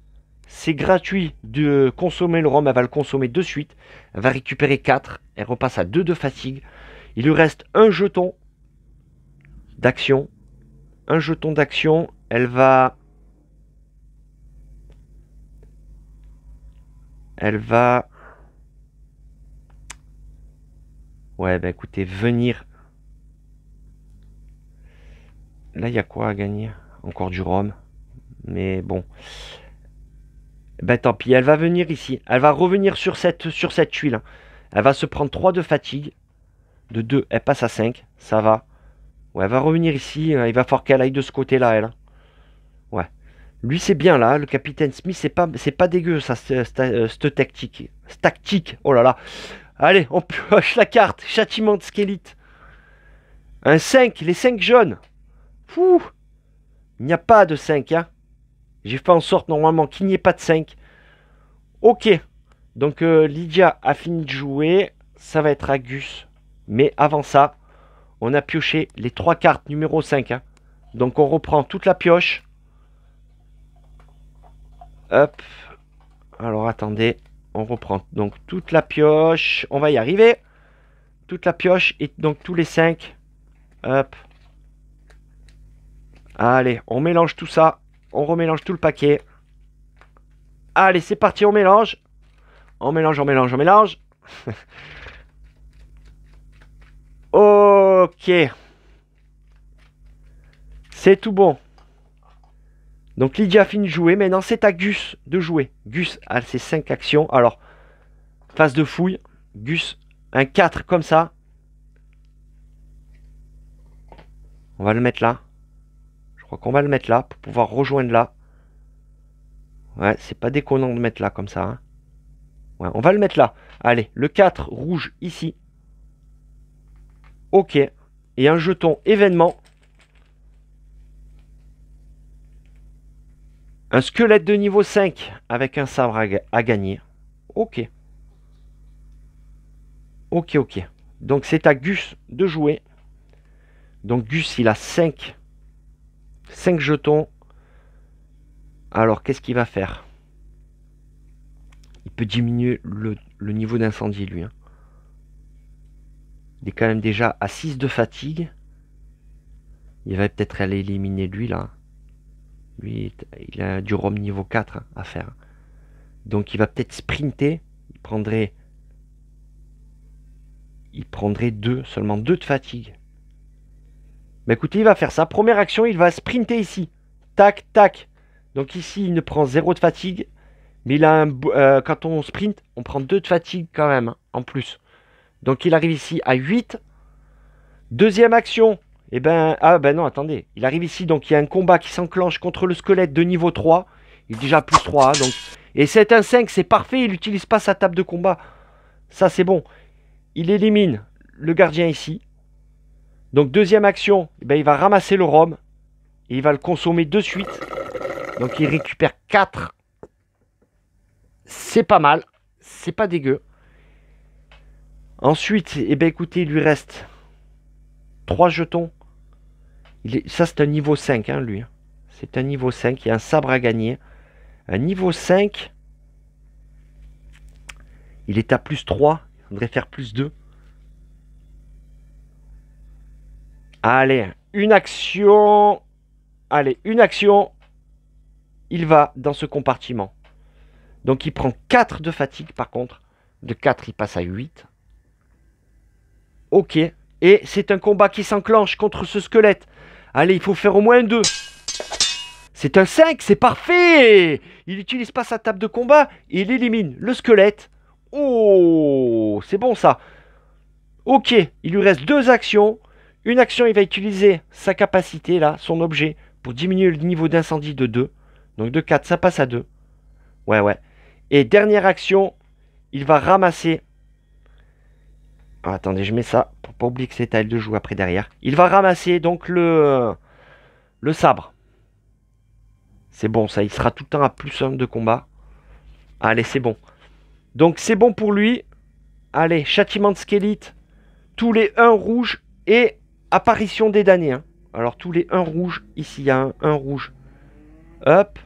c'est gratuit de consommer le rhum. Elle va le consommer de suite. Elle va récupérer 4. Elle repasse à 2 de fatigue. Il lui reste un jeton d'action. Un jeton d'action. Elle va... Ouais, bah écoutez, venir... Là, il y a quoi à gagner? Encore du rhum. Mais bon. Ben tant pis, elle va venir ici. Elle va revenir sur cette tuile, hein. Elle va se prendre 3 de fatigue. De 2, elle passe à 5. Ça va. Ouais, elle va revenir ici. Il va falloir qu'elle aille de ce côté-là, elle. Ouais. Lui, c'est bien, là. Le capitaine Smith, c'est pas dégueu, ça, cette tactique. Cette tactique. Oh là là. Allez, on pioche la carte. Châtiment de Skélite. Un 5. Les 5 jaunes. Fouh. Il n'y a pas de 5, hein. J'ai fait en sorte, normalement, qu'il n'y ait pas de 5. Ok. Donc, Lydia a fini de jouer. Ça va être à Gus. Mais avant ça, on a pioché les 3 cartes numéro 5. Hein. Donc, on reprend toute la pioche. Hop. Alors, attendez. On reprend donc toute la pioche. On va y arriver. Toute la pioche et donc tous les 5. Hop. Allez, on mélange tout ça. On remélange tout le paquet. Allez, c'est parti, on mélange. On mélange, on mélange, on mélange. Ok. C'est tout bon. Donc Lydia a fini de jouer. Maintenant, c'est à Gus de jouer. Gus a ses 5 actions. Alors, phase de fouille. Gus, un 4 comme ça. On va le mettre là. Je crois qu'on va le mettre là pour pouvoir rejoindre là. Ouais, c'est pas déconnant de mettre là comme ça. Hein. Ouais, on va le mettre là. Allez, le 4 rouge ici. Ok. Et un jeton événement. Un squelette de niveau 5 avec un sabre à gagner. Ok. Ok, ok. Donc c'est à Gus de jouer. Donc Gus, il a 5 jetons. Alors, qu'est-ce qu'il va faire? Il peut diminuer le niveau d'incendie, lui. Hein. Il est quand même déjà à 6 de fatigue. Il va peut-être aller éliminer lui, là. Lui, il a du rhum niveau 4 à faire. Donc, il va peut-être sprinter. Il prendrait 2, seulement 2 de fatigue. Mais écoutez, il va faire ça. Première action, il va sprinter ici. Tac, tac. Donc ici, il ne prend 0 de fatigue. Mais il a quand on sprint, on prend 2 de fatigue quand même, hein, en plus. Donc il arrive ici à 8. Deuxième action. Eh ben, ah ben non, attendez. Il arrive ici, donc il y a un combat qui s'enclenche contre le squelette de niveau 3. Il est déjà plus 3. Donc... Et c'est un 5, c'est parfait. Il n'utilise pas sa table de combat. Ça, c'est bon. Il élimine le gardien ici. Donc deuxième action, eh ben, il va ramasser le rhum. Et il va le consommer de suite. Donc il récupère 4. C'est pas mal. C'est pas dégueu. Ensuite, eh ben, écoutez, il lui reste 3 jetons. Ça, c'est un niveau 5, hein, lui. C'est un niveau 5. Il y a un sabre à gagner. Un niveau 5. Il est à plus 3. Il faudrait faire plus 2. Allez, une action. Allez, une action. Il va dans ce compartiment. Donc, il prend 4 de fatigue, par contre. De 4, il passe à 8. Ok. Et c'est un combat qui s'enclenche contre ce squelette. Allez, il faut faire au moins 2. C'est un 5, c'est parfait. Il n'utilise pas sa table de combat et il élimine le squelette. Oh, c'est bon ça. Ok, il lui reste 2 actions. Une action, il va utiliser sa capacité, là, son objet, pour diminuer le niveau d'incendie de 2. Donc de 4, ça passe à 2. Ouais, ouais. Et dernière action, il va ramasser... Ah, attendez, je mets ça pour pas oublier que c'est à elle de jouer après derrière. Il va ramasser donc le sabre. C'est bon, ça, il sera tout le temps à plus 1 de combat. Allez, c'est bon. Donc c'est bon pour lui. Allez, châtiment de Skélite. Tous les 1 rouges et apparition des damnés. Hein. Alors tous les 1 rouges. Ici, il y a un rouge. Hop.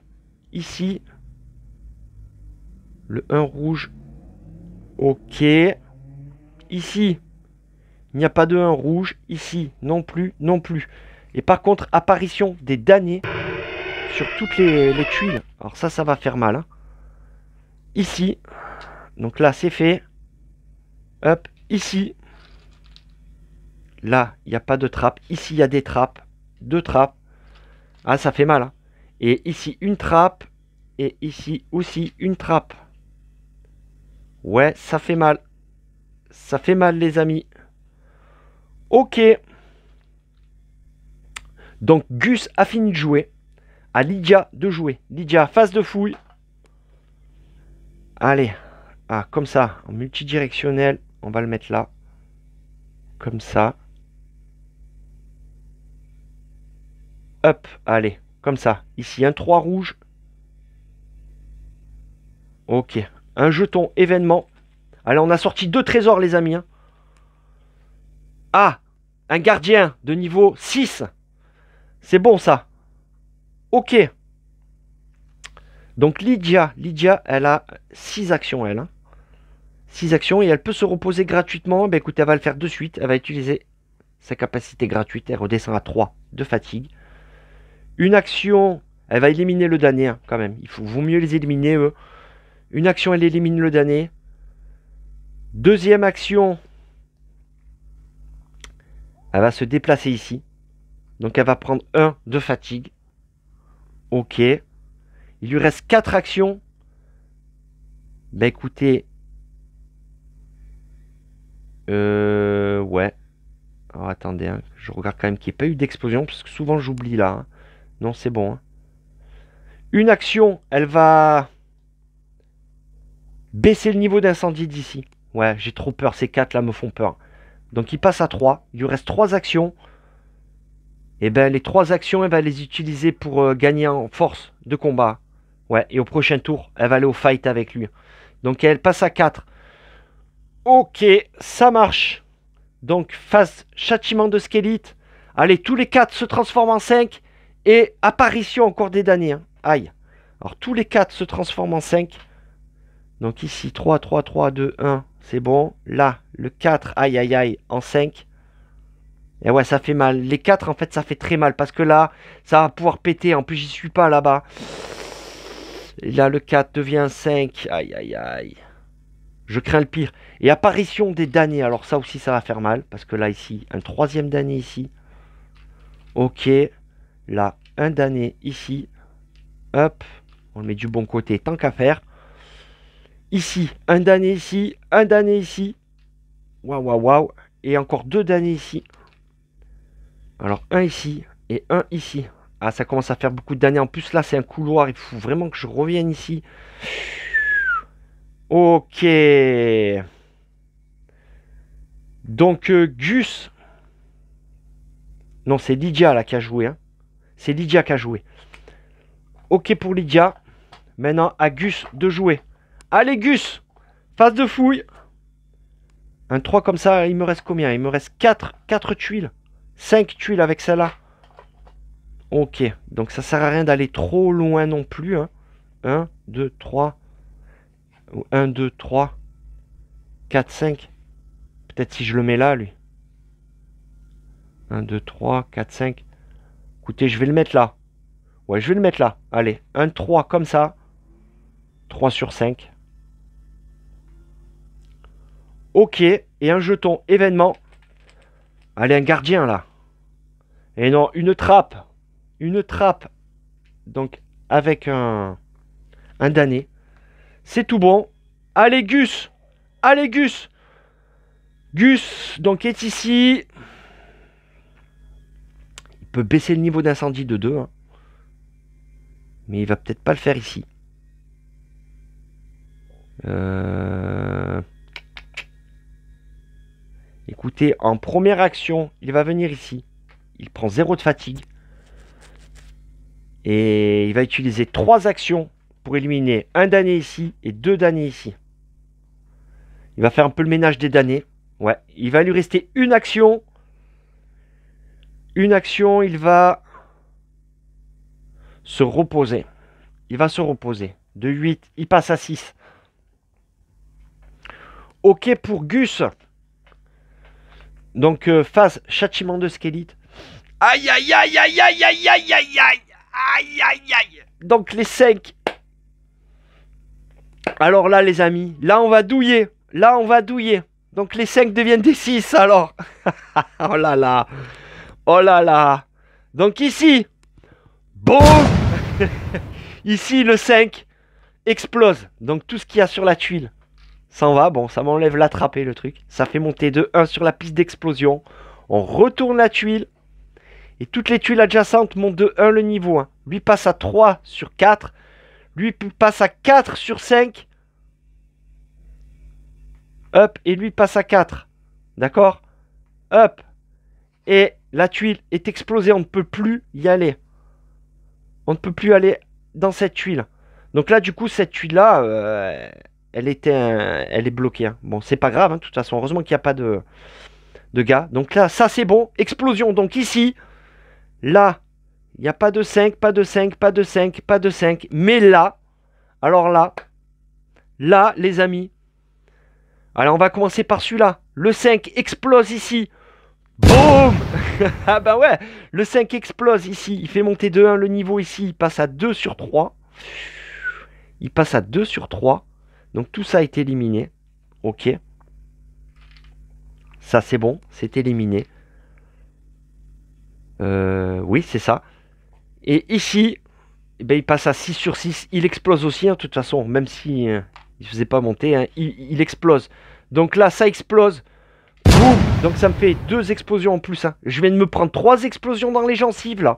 Ici. Le 1 rouge. Ok. Ici, il n'y a pas de 1 rouge. Ici, non plus, non plus. Et par contre, apparition des damnés sur toutes les tuiles. Alors ça va faire mal. Hein. Ici. Donc là, c'est fait. Hop, ici. Là, il n'y a pas de trappe. Ici, il y a des trappes. 2 trappes. Ah, ça fait mal. Hein. Et ici, une trappe. Et ici aussi, une trappe. Ouais, ça fait mal. Ça fait mal, les amis. Ok. Donc, Gus a fini de jouer. À Lydia de jouer. Lydia, phase de fouille. Allez. Ah, comme ça, en multidirectionnel. On va le mettre là. Comme ça. Hop, allez. Comme ça. Ici, un 3 rouge. Ok. Un jeton événement. Allez, on a sorti 2 trésors, les amis. Hein. Ah, un gardien de niveau 6. C'est bon, ça. Ok. Donc, Lydia, elle a 6 actions, elle. Hein. 6 actions et elle peut se reposer gratuitement. Ben, écoutez, elle va le faire de suite. Elle va utiliser sa capacité gratuite. Elle redescend à 3 de fatigue. Une action, elle va éliminer le damné, hein, quand même. Vaut mieux les éliminer, eux. Une action, elle élimine le damné. Deuxième action, elle va se déplacer ici. Donc elle va prendre 1 de fatigue. Ok. Il lui reste 4 actions. Ben écoutez. Ouais. Alors attendez, hein. Je regarde quand même qu'il n'y ait pas eu d'explosion. Parce que souvent j'oublie là. Hein. Non, c'est bon. Hein. Une action, elle va baisser le niveau d'incendie d'ici. Ouais, j'ai trop peur. Ces 4 là me font peur. Donc il passe à 3. Il lui reste 3 actions. Et ben les 3 actions, elle va les utiliser pour gagner en force de combat. Ouais, et au prochain tour, elle va aller au fight avec lui. Donc elle passe à 4. Ok, ça marche. Donc phase châtiment de Skélite. Allez, tous les 4 se transforment en 5. Et apparition encore des damnés. Hein. Aïe. Alors tous les 4 se transforment en 5. Donc ici, 3, 3, 3, 2, 1. C'est bon. Là, le 4, aïe, aïe, aïe, en 5. Et ouais, ça fait mal. Les 4, en fait, ça fait très mal. Parce que là, ça va pouvoir péter. En plus, j'y suis pas là-bas. Et là, le 4 devient 5. Aïe, aïe, aïe. Je crains le pire. Et apparition des damnés. Alors ça aussi, ça va faire mal. Parce que là, ici, un 3e damné ici. Ok. Là, un damné ici. Hop. On le met du bon côté, tant qu'à faire. Ici, un damné ici. Un damné ici. Waouh, waouh, waouh. Et encore 2 damnés ici. Alors, un ici et un ici. Ah, ça commence à faire beaucoup de damnés. En plus, là, c'est un couloir. Il faut vraiment que je revienne ici. Ok. Donc, Gus. Non, c'est Lydia, là, qui a joué. Hein. C'est Lydia qui a joué. Ok pour Lydia. Maintenant, à Gus de jouer. Allez, Gus. Phase de fouille. Un 3 comme ça, il me reste combien? Il me reste 4 tuiles. 5 tuiles avec celle-là. Ok, donc ça sert à rien d'aller trop loin non plus. Hein. 1, 2, 3. 1, 2, 3. 4, 5. Peut-être si je le mets là, lui. 1, 2, 3, 4, 5. Écoutez, je vais le mettre là. Ouais, je vais le mettre là. Allez, un 3 comme ça. 3 sur 5. Ok, et un jeton événement. Allez, un gardien là. Et non, une trappe. Une trappe. Donc, avec un damné. C'est tout bon. Allez, Gus. Allez, Gus. Gus, donc, est ici. Il peut baisser le niveau d'incendie de 2. Hein. Mais il va peut-être pas le faire ici. Écoutez, en première action, il va venir ici. Il prend 0 de fatigue. Et il va utiliser 3 actions pour éliminer un damné ici et 2 damnés ici. Il va faire un peu le ménage des damnés. Ouais, il va lui rester une action. Une action, il va se reposer. Il va se reposer. De 8, il passe à 6. Ok pour Gus. Donc, phase châtiment de Skélite. Aïe, aïe, aïe, aïe, aïe, aïe, aïe, aïe, aïe. Aïe, aïe, aïe. Donc, les 5. Alors là, les amis, là, on va douiller. Là, on va douiller. Donc, les 5 deviennent des 6, alors. Oh là là. Oh là là. Donc, ici. Boum. Ici, le 5 explose. Donc, tout ce qu'il y a sur la tuile s'en va. Bon, ça m'enlève l'attrapé, le truc. Ça fait monter de 1 sur la piste d'explosion. On retourne la tuile. Et toutes les tuiles adjacentes montent de 1 le niveau 1. Lui passe à 3 sur 4. Lui passe à 4 sur 5. Hop. Et lui passe à 4. D'accord? Hop. Et la tuile est explosée. On ne peut plus y aller. On ne peut plus aller dans cette tuile. Donc là, du coup, cette tuile-là, elle est bloquée. Hein. Bon, c'est pas grave, hein, de toute façon. Heureusement qu'il n'y a pas de gars. Donc là, ça, c'est bon. Explosion. Donc ici, là, il n'y a pas de 5, pas de 5, pas de 5, pas de 5. Mais là, alors là, les amis. Alors, on va commencer par celui-là. Le 5 explose ici. Boum. Ah bah ouais, le 5 explose ici. Il fait monter de 1 le niveau ici. Il passe à 2 sur 3. Il passe à 2 sur 3. Donc tout ça est éliminé. Ok. Ça c'est bon, c'est éliminé. Oui, c'est ça. Et ici, eh ben, il passe à 6 sur 6. Il explose aussi, hein, de toute façon. Même si il ne faisait pas monter, hein, il explose. Donc là, ça explose. Boum. Donc ça me fait 2 explosions en plus. Hein. Je viens de me prendre 3 explosions dans les gencives là.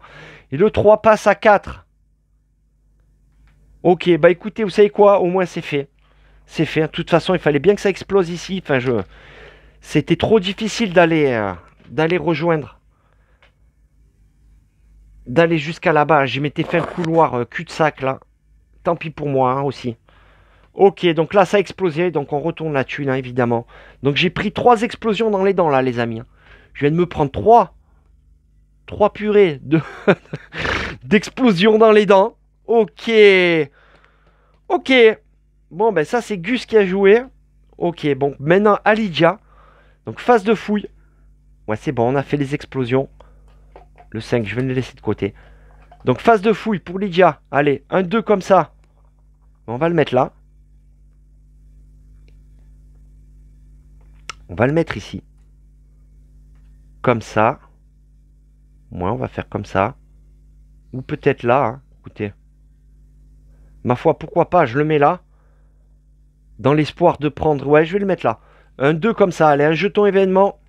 Et le 3 passe à 4. Ok, bah écoutez, vous savez quoi? Au moins c'est fait. C'est fait. De toute façon, il fallait bien que ça explose ici. Enfin, c'était trop difficile d'aller rejoindre. D'aller jusqu'à là-bas. J'y m'étais fait un couloir cul-de-sac là. Tant pis pour moi hein, aussi. Ok, donc là ça a explosé. Donc on retourne la tuile, hein, évidemment. Donc j'ai pris 3 explosions dans les dents là, les amis. Je viens de me prendre 3 purées d'explosions dans les dents. Ok. Ok. Bon, ben ça, c'est Gus qui a joué. Ok, bon, maintenant, à Lydia. Donc, phase de fouille. Ouais, c'est bon, on a fait les explosions. Le 5, je vais le laisser de côté. Donc, phase de fouille pour Lydia. Allez, 1, 2 comme ça. On va le mettre là. On va le mettre ici. Comme ça. Ouais, on va faire comme ça. Ou peut-être là, hein. Écoutez. Ma foi, pourquoi pas, je le mets là. Dans l'espoir de prendre... Ouais, je vais le mettre là. 1, 2 comme ça. Allez, un jeton événement.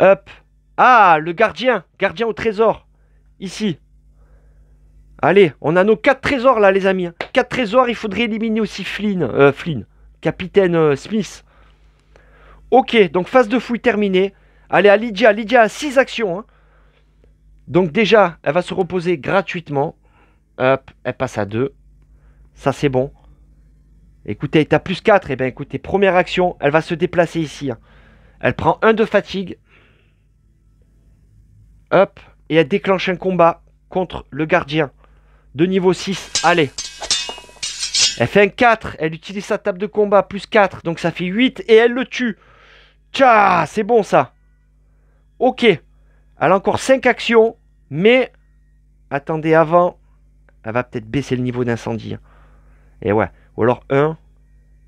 Hop. Ah, le gardien. Gardien au trésor. Ici. Allez, on a nos 4 trésors là, les amis. 4 trésors, il faudrait éliminer aussi Flynn. Capitaine Smith. Ok, donc phase de fouille terminée. Allez, à Lydia. Lydia a 6 actions. Hein. Donc déjà, elle va se reposer gratuitement. Hop, elle passe à 2. Ça, c'est bon. Écoutez, t'as plus 4. Eh bien, écoutez, première action, elle va se déplacer ici. Hein. Elle prend 1 de fatigue. Hop. Et elle déclenche un combat contre le gardien. De niveau 6. Allez. Elle fait un 4. Elle utilise sa table de combat. Plus 4. Donc ça fait 8. Et elle le tue. Tcha. C'est bon ça. Ok. Elle a encore 5 actions. Mais. Attendez, avant. Elle va peut-être baisser le niveau d'incendie. Et ouais. Ou alors 1,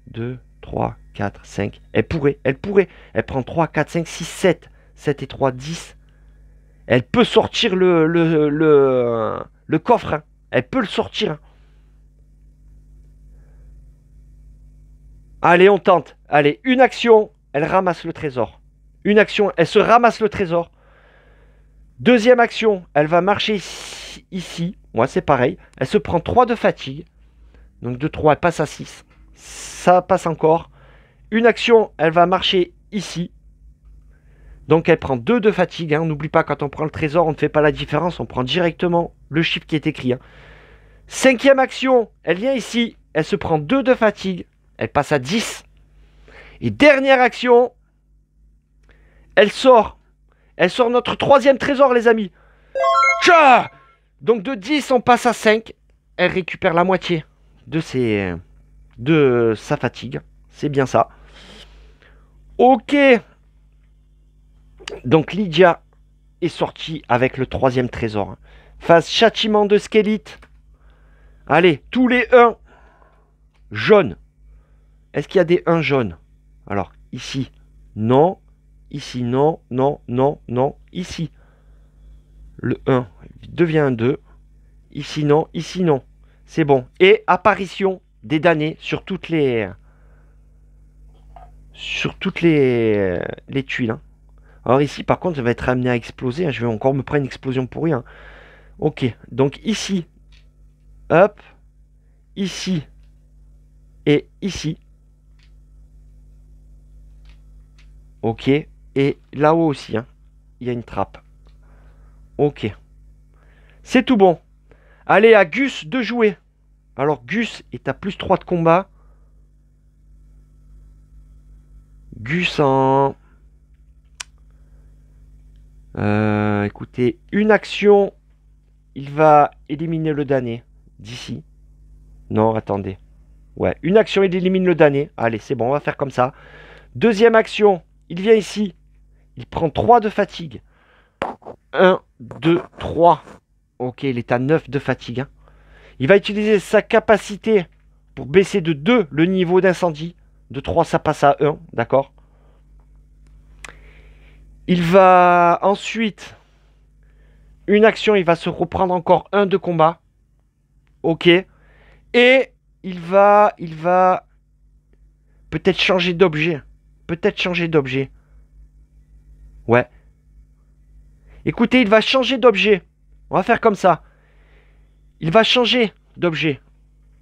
2, 3, 4, 5. Elle pourrait. Elle prend 3, 4, 5, 6, 7. 7 et 3, 10. Elle peut sortir le coffre. Hein. Elle peut le sortir. Hein. Allez, on tente. Allez, une action. Elle ramasse le trésor. Une action. Elle se ramasse le trésor. Deuxième action. Elle va marcher ici. Moi, c'est pareil. Elle se prend 3 de fatigue. Donc de 3, elle passe à 6. Ça passe encore. Une action. Elle va marcher ici. Donc elle prend 2 de fatigue. Hein. On n'oublie pas, quand on prend le trésor, on ne fait pas la différence. On prend directement le chiffre qui est écrit. Hein. Cinquième action. Elle vient ici. Elle se prend 2 de fatigue. Elle passe à 10. Et dernière action. Elle sort. Elle sort notre 3e trésor, les amis. Tcha. Donc de 10, on passe à 5. Elle récupère la moitié de ses de sa fatigue. C'est bien ça. Ok. Donc Lydia est sortie avec le 3e trésor. Phase châtiment de Skélite. Allez, tous les 1 jaunes. Est-ce qu'il y a des 1 jaunes? Alors, ici, non. Ici, non, non, non, non. Ici, le 1 devient un 2. Ici, non, ici, non. C'est bon. Et apparition des damnés sur toutes les tuiles. Hein. Alors ici, par contre, ça va être amené à exploser. Hein. Je vais encore me prendre une explosion pour rien. Ok. Donc ici, hop. Ici. Et ici. Ok. Et là-haut aussi, hein, il y a une trappe. Ok. C'est tout bon. Allez, à Gus de jouer. Alors, Gus est à plus 3 de combat. Gus en... écoutez, une action, il va éliminer le damné d'ici. Non, attendez. Ouais, une action, il élimine le damné. Allez, c'est bon, on va faire comme ça. Deuxième action, il vient ici. Il prend 3 de fatigue. 1, 2, 3. Ok, il est à 9 de fatigue. Hein. Il va utiliser sa capacité pour baisser de 2 le niveau d'incendie. De 3, ça passe à 1, d'accord? Il va ensuite... Une action, il va se reprendre encore 1 de combat. Ok. Et il va peut-être changer d'objet. Peut-être changer d'objet. Ouais. Écoutez, il va changer d'objet. On va faire comme ça. Il va changer d'objet.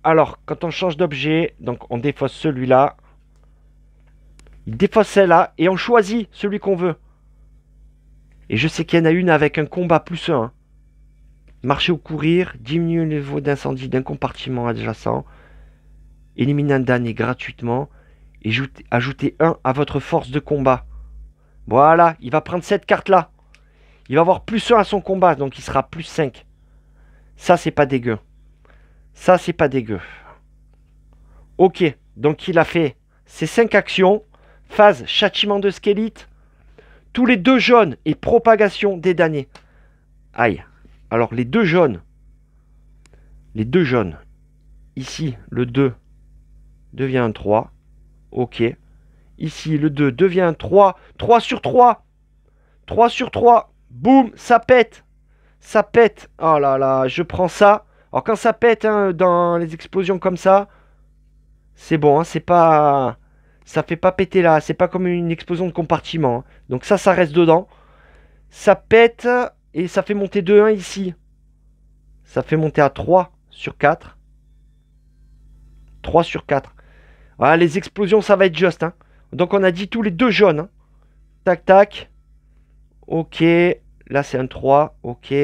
Alors, quand on change d'objet, donc on défausse celui-là. Il défausse celle-là et on choisit celui qu'on veut. Et je sais qu'il y en a une avec un combat plus 1. Marcher ou courir, diminuer le niveau d'incendie d'un compartiment adjacent, éliminer un damné gratuitement et ajouter 1 à votre force de combat. Voilà, il va prendre cette carte-là. Il va avoir plus 1 à son combat, donc il sera plus 5. Ça, c'est pas dégueu. Ça, c'est pas dégueu. Ok, donc il a fait ses 5 actions. Phase châtiment de Skélite. Tous les 2 jaunes et propagation des damnés. Aïe. Alors les 2 jaunes. Les 2 jaunes. Ici, le 2 devient un 3. Ok. Ici, le 2 devient un 3. 3 sur 3. 3 sur 3. Boum, ça pète. Ça pète. Oh là là, je prends ça. Alors quand ça pète hein, dans les explosions comme ça, c'est bon, hein, c'est pas... Ça fait pas péter là, c'est pas comme une explosion de compartiment. Hein. Donc ça reste dedans. Ça pète et ça fait monter de 1 ici. Ça fait monter à 3 sur 4. 3 sur 4. Voilà, les explosions, ça va être juste. Hein. Donc on a dit tous les 2 jaunes. Hein. Tac, tac. Ok. Là, c'est un 3. Ok.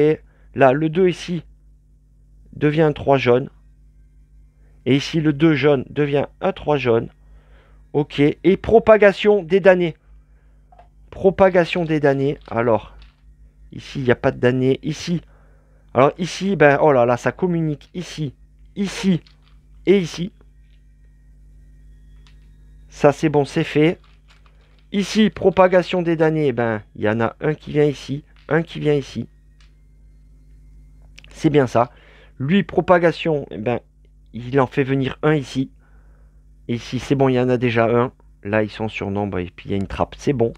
Là, le 2 ici devient un 3 jaune. Et ici, le 2 jaune devient un 3 jaune. Ok. Et propagation des damnés. Propagation des damnés. Alors, ici, il n'y a pas de damnés. Ici. Alors, ici, ben, oh là là, ça communique ici, ici et ici. Ça, c'est bon, c'est fait. Ici, propagation des damnés, ben, il y en a un qui vient ici, un qui vient ici. C'est bien ça. Lui, propagation, eh ben, il en fait venir un ici. Et ici, c'est bon, il y en a déjà un. Là, ils sont sur nombre et puis il y a une trappe. C'est bon.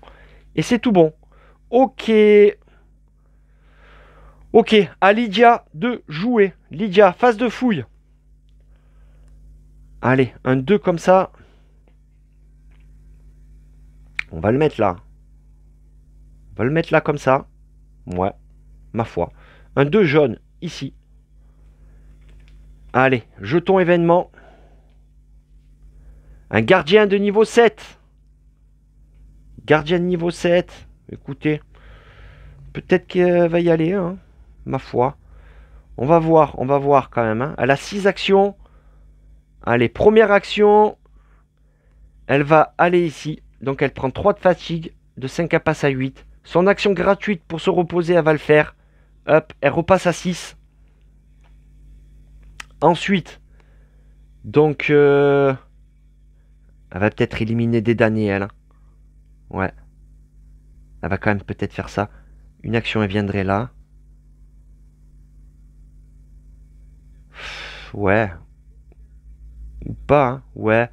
Et c'est tout bon. Ok. Ok, à Lydia de jouer. Lydia, phase de fouille. Allez, un 2 comme ça. On va le mettre là. On va le mettre là comme ça. Ouais, ma foi. Un 2 jaune ici. Allez, jeton événement. Un gardien de niveau 7. Gardien de niveau 7. Écoutez, peut-être qu'elle va y aller, hein, ma foi. On va voir quand même. Hein. Elle a 6 actions. Allez, première action. Elle va aller ici. Donc elle prend 3 de fatigue. De 5 elle passe à 8. Son action gratuite pour se reposer, elle va le faire. Hop, elle repasse à 6. Ensuite, donc Elle va peut-être éliminer des damnés, elle. Hein. Ouais. Elle va quand même peut-être faire ça. Une action, elle viendrait là. Ouais. Ou pas, hein. Ouais.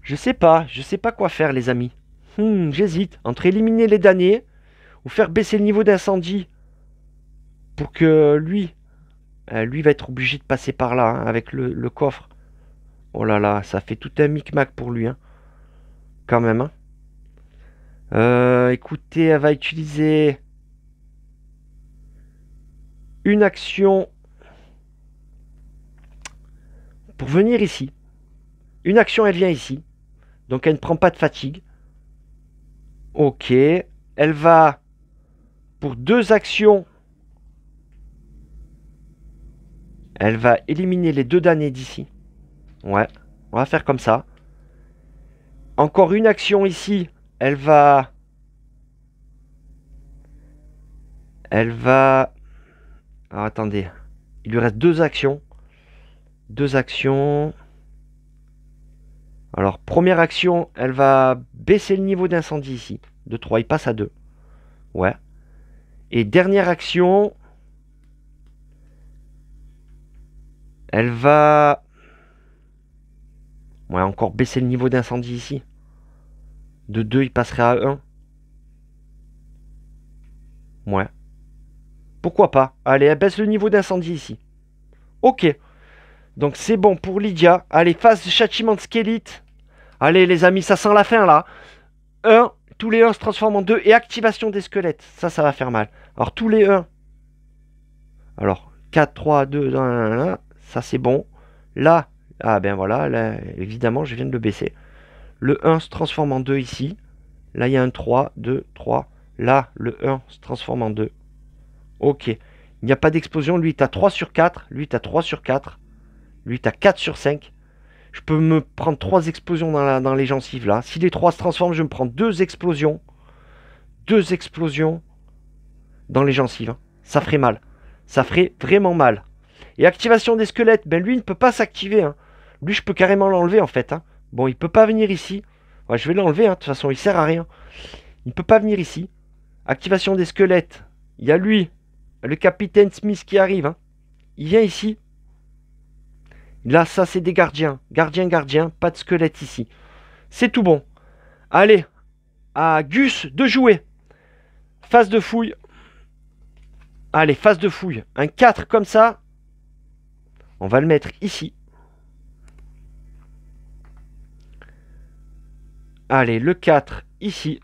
Je sais pas. Je sais pas quoi faire, les amis. J'hésite. Entre éliminer les damnés ou faire baisser le niveau d'incendie pour que lui va être obligé de passer par là, hein, avec le coffre. Oh là là, ça fait tout un micmac pour lui, hein. Quand même, hein. Écoutez, elle va utiliser une action pour venir ici. Une action, elle vient ici. Donc elle ne prend pas de fatigue. Ok. Elle va, pour 2 actions, elle va éliminer les 2 damnés d'ici. Ouais, on va faire comme ça. Encore une action ici. Elle va... Alors attendez. Il lui reste 2 actions. 2 actions. Alors, première action, elle va baisser le niveau d'incendie ici. De 3, il passe à 2. Ouais. Et dernière action, elle va... Ouais, encore baisser le niveau d'incendie ici. De 2, il passerait à 1. Ouais. Pourquoi pas? Allez, elle baisse le niveau d'incendie ici. Ok. Donc c'est bon pour Lydia. Allez, phase de châtiment de squelette. Allez les amis, ça sent la fin là. 1, tous les 1 se transforment en 2 et activation des squelettes. Ça va faire mal. Alors tous les 1. Alors 4, 3, 2, 1, ça c'est bon. Là, ah ben voilà, là, évidemment je viens de le baisser. Le 1 se transforme en 2 ici. Là il y a un 3, 2, 3. Là le 1 se transforme en 2. Ok. Il n'y a pas d'explosion. Lui est à 3 sur 4. Lui est à 3 sur 4. Lui est à 4 sur 5. Je peux me prendre 3 explosions dans les gencives là. Si les 3 se transforment, je me prends 2 explosions. 2 explosions dans les gencives. Hein. Ça ferait mal. Ça ferait vraiment mal. Et activation des squelettes, ben lui il ne peut pas s'activer. Hein. Lui je peux carrément l'enlever en fait. Hein. Bon, il peut pas venir ici. Ouais, je vais l'enlever, hein. De toute façon il sert à rien. Il ne peut pas venir ici. Activation des squelettes. Il y a lui, le capitaine Smith qui arrive. Hein. Il vient ici. Là, ça, c'est des gardiens. Gardien, pas de squelette ici. C'est tout bon. Allez, à Gus de jouer. Phase de fouille. Allez, phase de fouille. Un 4 comme ça. On va le mettre ici. Allez, le 4 ici.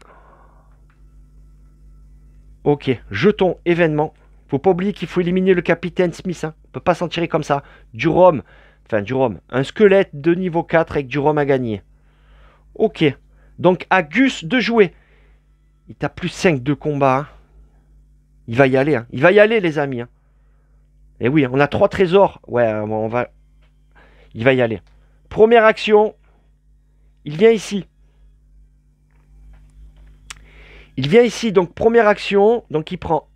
Ok, jeton, événement. Faut pas oublier qu'il faut éliminer le capitaine Smith. Hein. On peut pas s'en tirer comme ça. Du rhum. Enfin, du rhum. Un squelette de niveau 4 avec du rhum à gagner. Ok. Donc, à Gus de jouer. Il t'a plus 5 de combat. Hein. Il va y aller. Hein. Il va y aller, les amis. Hein. Et oui, on a 3 trésors. Ouais, on va... Il va y aller. Première action. Il vient ici. Il vient ici. Donc, première action. Donc, il prend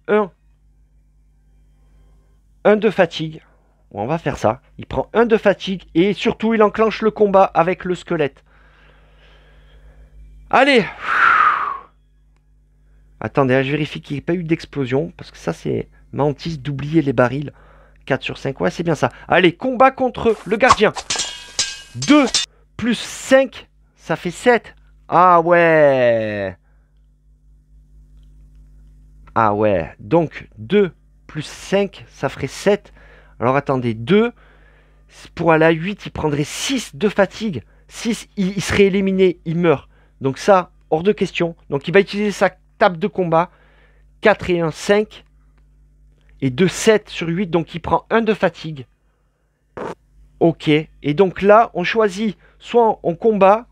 1 de fatigue. On va faire ça. Il prend 1 de fatigue. Et surtout, il enclenche le combat avec le squelette. Allez. Attendez, je vérifie qu'il n'y ait pas eu d'explosion. Parce que ça, c'est Mantis d'oublier les barils. 4 sur 5. Ouais, c'est bien ça. Allez, combat contre le gardien. 2 plus 5. Ça fait 7. Ah ouais. Ah ouais. Donc, 2 plus 5, ça ferait 7. Alors, attendez. 2. Pour aller à 8, il prendrait 6 de fatigue. 6, il serait éliminé. Il meurt. Donc ça, hors de question. Donc, il va utiliser sa table de combat. 4 et 1, 5. Et 2, 7 sur 8. Donc, il prend 1 de fatigue. Ok. Et donc là, on choisit soit on combat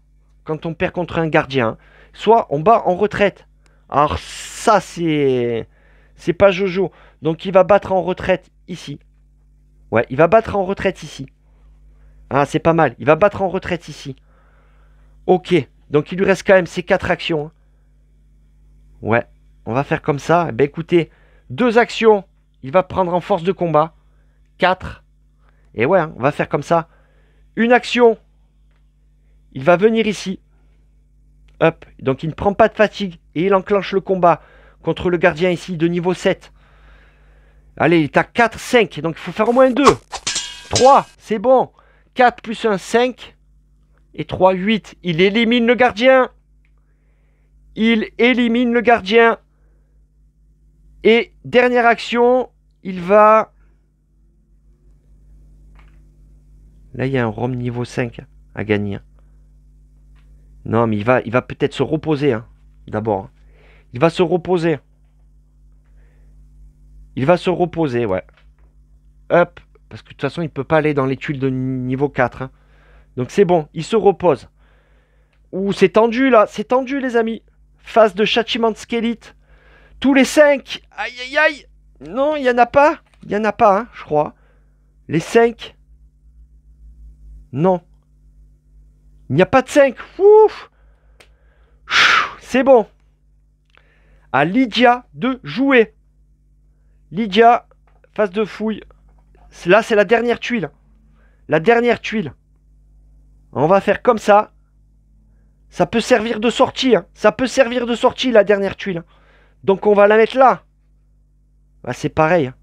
quand on perd contre un gardien, soit on bat en retraite. Alors ça, c'est pas Jojo. Donc, il va battre en retraite ici. Ouais, il va battre en retraite ici. Ah, c'est pas mal. Il va battre en retraite ici. Ok. Donc, il lui reste quand même ces 4 actions. Hein. Ouais. On va faire comme ça. Ben écoutez, 2 actions. Il va prendre en force de combat. 4. Et ouais, hein, on va faire comme ça. Une action. Il va venir ici. Hop. Donc, il ne prend pas de fatigue. Et il enclenche le combat contre le gardien ici de niveau 7. Allez, il est à 4, 5. Donc, il faut faire au moins 2. 3, c'est bon. 4 plus 1, 5. Et 3, 8. Il élimine le gardien. Il élimine le gardien. Et dernière action, il va... Là, il y a un Rome niveau 5 à gagner. Non, mais il va peut-être se reposer, hein, d'abord. Il va se reposer. Il va se reposer, ouais. Hop. Parce que de toute façon, il ne peut pas aller dans les tuiles de niveau 4. Hein. Donc c'est bon, il se repose. Ouh, c'est tendu, là. C'est tendu, les amis. Phase de châtiment de Skélite. Tous les 5. Aïe, aïe, aïe. Non, il n'y en a pas. Il n'y en a pas, hein, je crois. Les 5. Non. Il n'y a pas de 5. Ouf. C'est bon. À Lydia de jouer. Lydia, phase de fouille. Là, c'est la dernière tuile. La dernière tuile. On va faire comme ça. Ça peut servir de sortie. Hein. Ça peut servir de sortie, la dernière tuile. Donc, on va la mettre là. Bah, c'est pareil. Hein.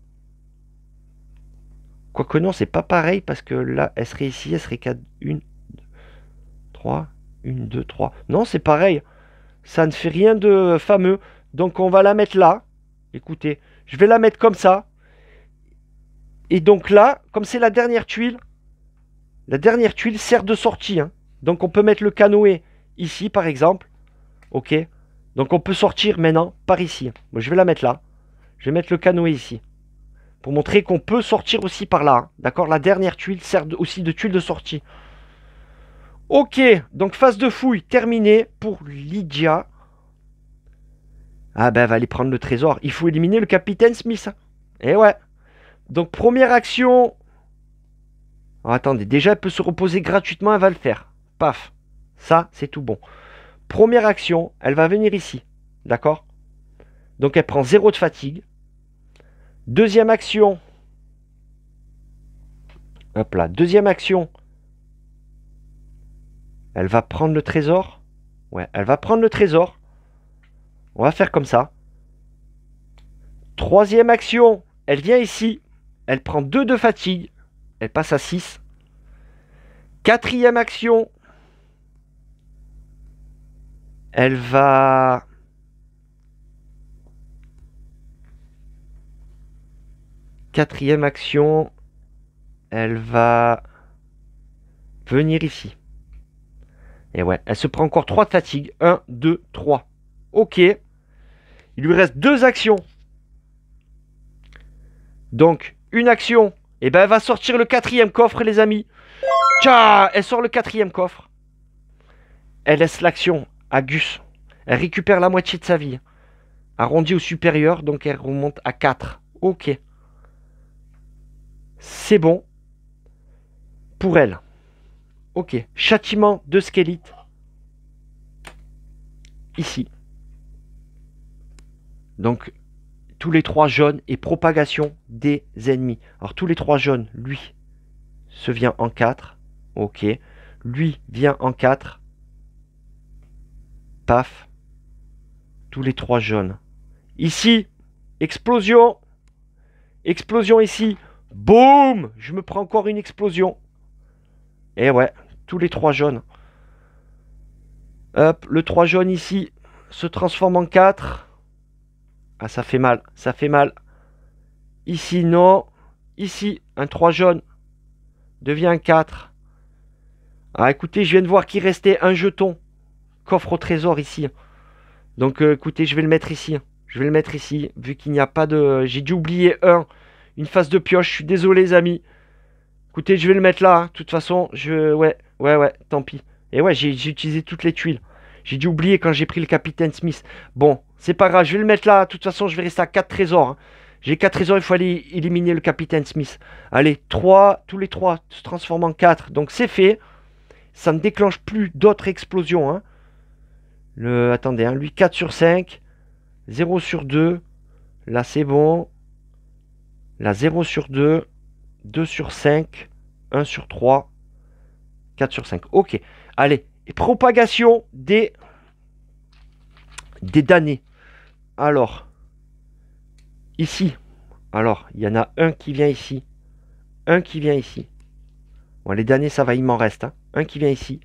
Quoique non, c'est pas pareil parce que là, elle serait ici, elle serait 4, 1, 2, 3, 1, 2, 3. Non, c'est pareil. Ça ne fait rien de fameux. Donc, on va la mettre là. Écoutez, je vais la mettre comme ça. Et donc là, comme c'est la dernière tuile sert de sortie. Hein. Donc, on peut mettre le canoë ici, par exemple. Ok. Donc, on peut sortir maintenant par ici. Bon, je vais la mettre là. Je vais mettre le canoë ici. Pour montrer qu'on peut sortir aussi par là. Hein. D'accord. La dernière tuile sert aussi de tuile de sortie. Ok. Donc, phase de fouille terminée pour Lydia. Ah ben, elle va aller prendre le trésor. Il faut éliminer le capitaine Smith. Eh ouais. Donc, première action. Oh, attendez, déjà, elle peut se reposer gratuitement. Elle va le faire. Paf. Ça, c'est tout bon. Première action, elle va venir ici. D'accord? Donc, elle prend 0 de fatigue. Deuxième action. Hop là. Deuxième action. Elle va prendre le trésor. Ouais, elle va prendre le trésor. On va faire comme ça. Troisième action. Elle vient ici. Elle prend 2 de fatigue. Elle passe à 6. Quatrième action. Elle va... Quatrième action. Elle va venir ici. Et ouais, elle se prend encore 3 de fatigue. 1, 2, 3. Ok. Il lui reste 2 actions. Donc, une action. Et ben, elle va sortir le 4e coffre, les amis. Tcha, elle sort le 4e coffre. Elle laisse l'action à Gus. Elle récupère la moitié de sa vie. Arrondi au supérieur, donc elle remonte à 4. Ok. C'est bon. Pour elle. Ok. Châtiment de Skélite. Ici. Donc, tous les 3 jaunes et propagation des ennemis. Alors, tous les 3 jaunes, lui, se vient en 4. Ok. Lui vient en 4. Paf. Tous les 3 jaunes. Ici, explosion. Explosion ici. Boum. Je me prends encore une explosion. Et ouais, tous les 3 jaunes. Hop, le 3 jaune ici se transforme en 4. Ah, ça fait mal, ça fait mal. Ici, non. Ici, un 3 jaune devient un 4. Ah, écoutez, je viens de voir qu'il restait un jeton. Coffre au trésor ici. Donc, écoutez, je vais le mettre ici. Je vais le mettre ici, vu qu'il n'y a pas de... J'ai dû oublier une phase de pioche. Je suis désolé, les amis. Écoutez, je vais le mettre là. Hein. De toute façon, ouais, tant pis. Et ouais, j'ai utilisé toutes les tuiles. J'ai dû oublier quand j'ai pris le capitaine Smith. Bon, c'est pas grave, je vais le mettre là. De toute façon, je vais rester à 4 trésors. Hein. J'ai 4 trésors, il faut aller éliminer le capitaine Smith. Allez, 3, tous les 3 se transforment en 4. Donc c'est fait. Ça ne déclenche plus d'autres explosions. Hein. Attendez, hein, lui 4 sur 5. 0 sur 2. Là, c'est bon. Là, 0 sur 2. 2 sur 5. 1 sur 3. 4 sur 5. Ok. Allez, Et propagation des damnés. Alors, ici. Alors, il y en a un qui vient ici. Un qui vient ici. Bon, les damnés, ça va, il m'en reste. Hein. Un qui vient ici.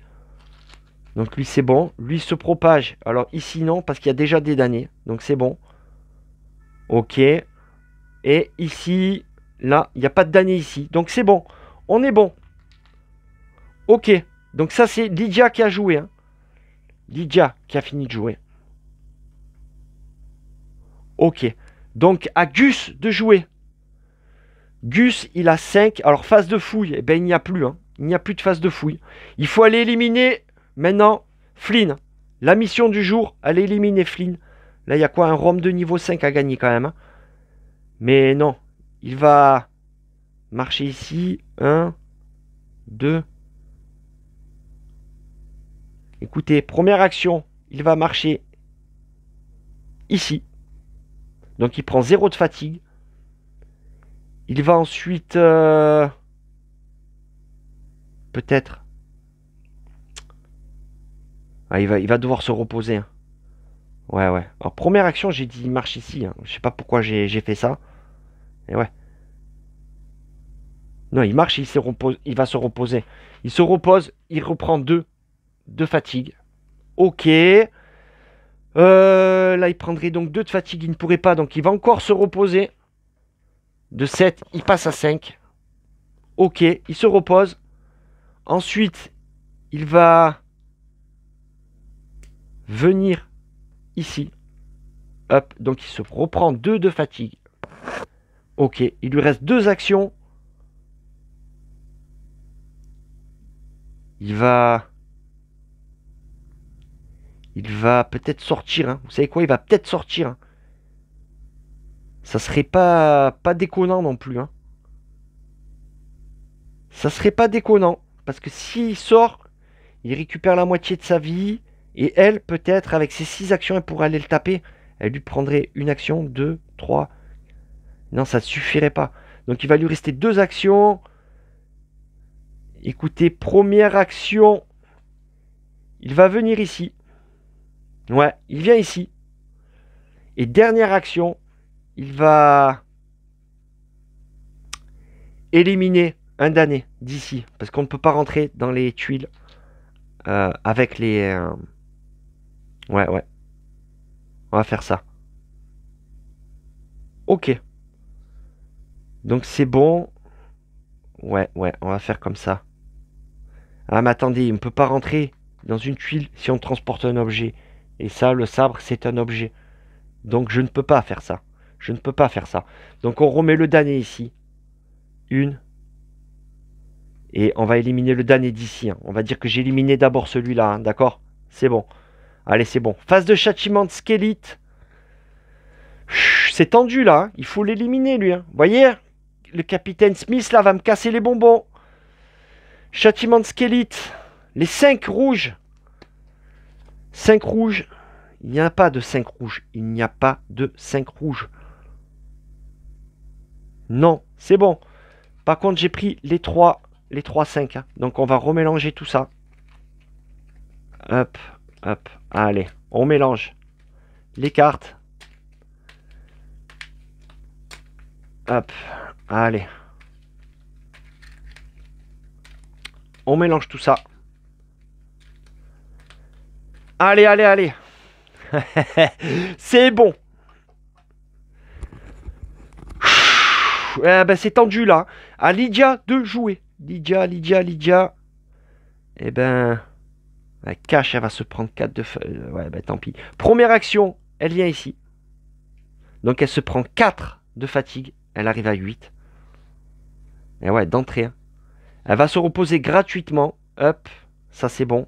Donc lui, c'est bon. Lui se propage. Alors ici, non, parce qu'il y a déjà des damnés. Donc c'est bon. Ok. Et ici, là, il n'y a pas de damnés ici. Donc c'est bon. On est bon. Ok. Donc ça, c'est Lydia qui a joué. Hein. Lydia qui a fini de jouer. Ok. Donc à Gus de jouer. Gus, il a 5. Alors phase de fouille, eh ben, il n'y a plus. Hein. Il n'y a plus de phase de fouille. Il faut aller éliminer maintenant Flynn. La mission du jour, aller éliminer Flynn. Là, il y a quoi? Un Rome de niveau 5 à gagner quand même. Hein. Mais non. Il va marcher ici. 1, 2. Écoutez, première action, il va marcher ici. Donc il prend 0 de fatigue. Il va ensuite... peut-être... Ah, il va devoir se reposer. Hein. Ouais, ouais. Alors, première action, j'ai dit il marche ici. Hein. Je sais pas pourquoi j'ai fait ça. Et ouais. Non, il marche, il va se reposer. Il se repose, il reprend 2 de fatigue. Ok. Là, il prendrait donc 2 de fatigue. Il ne pourrait pas, donc il va encore se reposer. De 7, il passe à 5. Ok, il se repose. Ensuite, il va venir ici. Hop, donc il se reprend 2 de fatigue. Ok, il lui reste 2 actions. Il va peut-être sortir. Hein. Vous savez quoi? Il va peut-être sortir. Hein. Ça serait pas déconnant non plus. Hein. Ça serait pas déconnant. Parce que s'il sort, il récupère la moitié de sa vie. Et elle, peut-être, avec ses 6 actions, elle pourrait aller le taper. Elle lui prendrait une action, 2, 3. Non, ça ne suffirait pas. Donc il va lui rester 2 actions. Écoutez, première action. Il va venir ici. Ouais, il vient ici. Et dernière action, il va éliminer un damné d'ici. Parce qu'on ne peut pas rentrer dans les tuiles avec les... Ouais, ouais. On va faire ça. Ok. Donc c'est bon. Ouais, ouais, on va faire comme ça. Ah, mais attendez, on ne peut pas rentrer dans une tuile si on transporte un objet. Et ça, le sabre, c'est un objet. Donc je ne peux pas faire ça. Je ne peux pas faire ça. Donc on remet le damné ici. Une. Et on va éliminer le damné d'ici. Hein. On va dire que j'ai éliminé d'abord celui-là. Hein, d'accord? C'est bon. Allez, c'est bon. Phase de châtiment de Skélite. C'est tendu là. Hein. Il faut l'éliminer lui. Hein. Vous voyez? Le capitaine Smith là va me casser les bonbons. Châtiment de Skélite. Les 5 rouges. 5 rouges. Il n'y a pas de 5 rouges. Il n'y a pas de 5 rouges. Non, c'est bon. Par contre, j'ai pris les 3 5. Hein. Donc, on va remélanger tout ça. Hop, hop. Allez, on mélange les cartes. Hop, allez. On mélange tout ça. Allez, allez, allez. C'est bon. Ben, c'est tendu là. À Lydia de jouer. Lydia. Eh ben... La cache, elle va se prendre 4 de... Ouais, ben tant pis. Première action, elle vient ici. Donc elle se prend 4 de fatigue. Elle arrive à 8. Et ouais, d'entrée. Hein. Elle va se reposer gratuitement. Hop, ça c'est bon.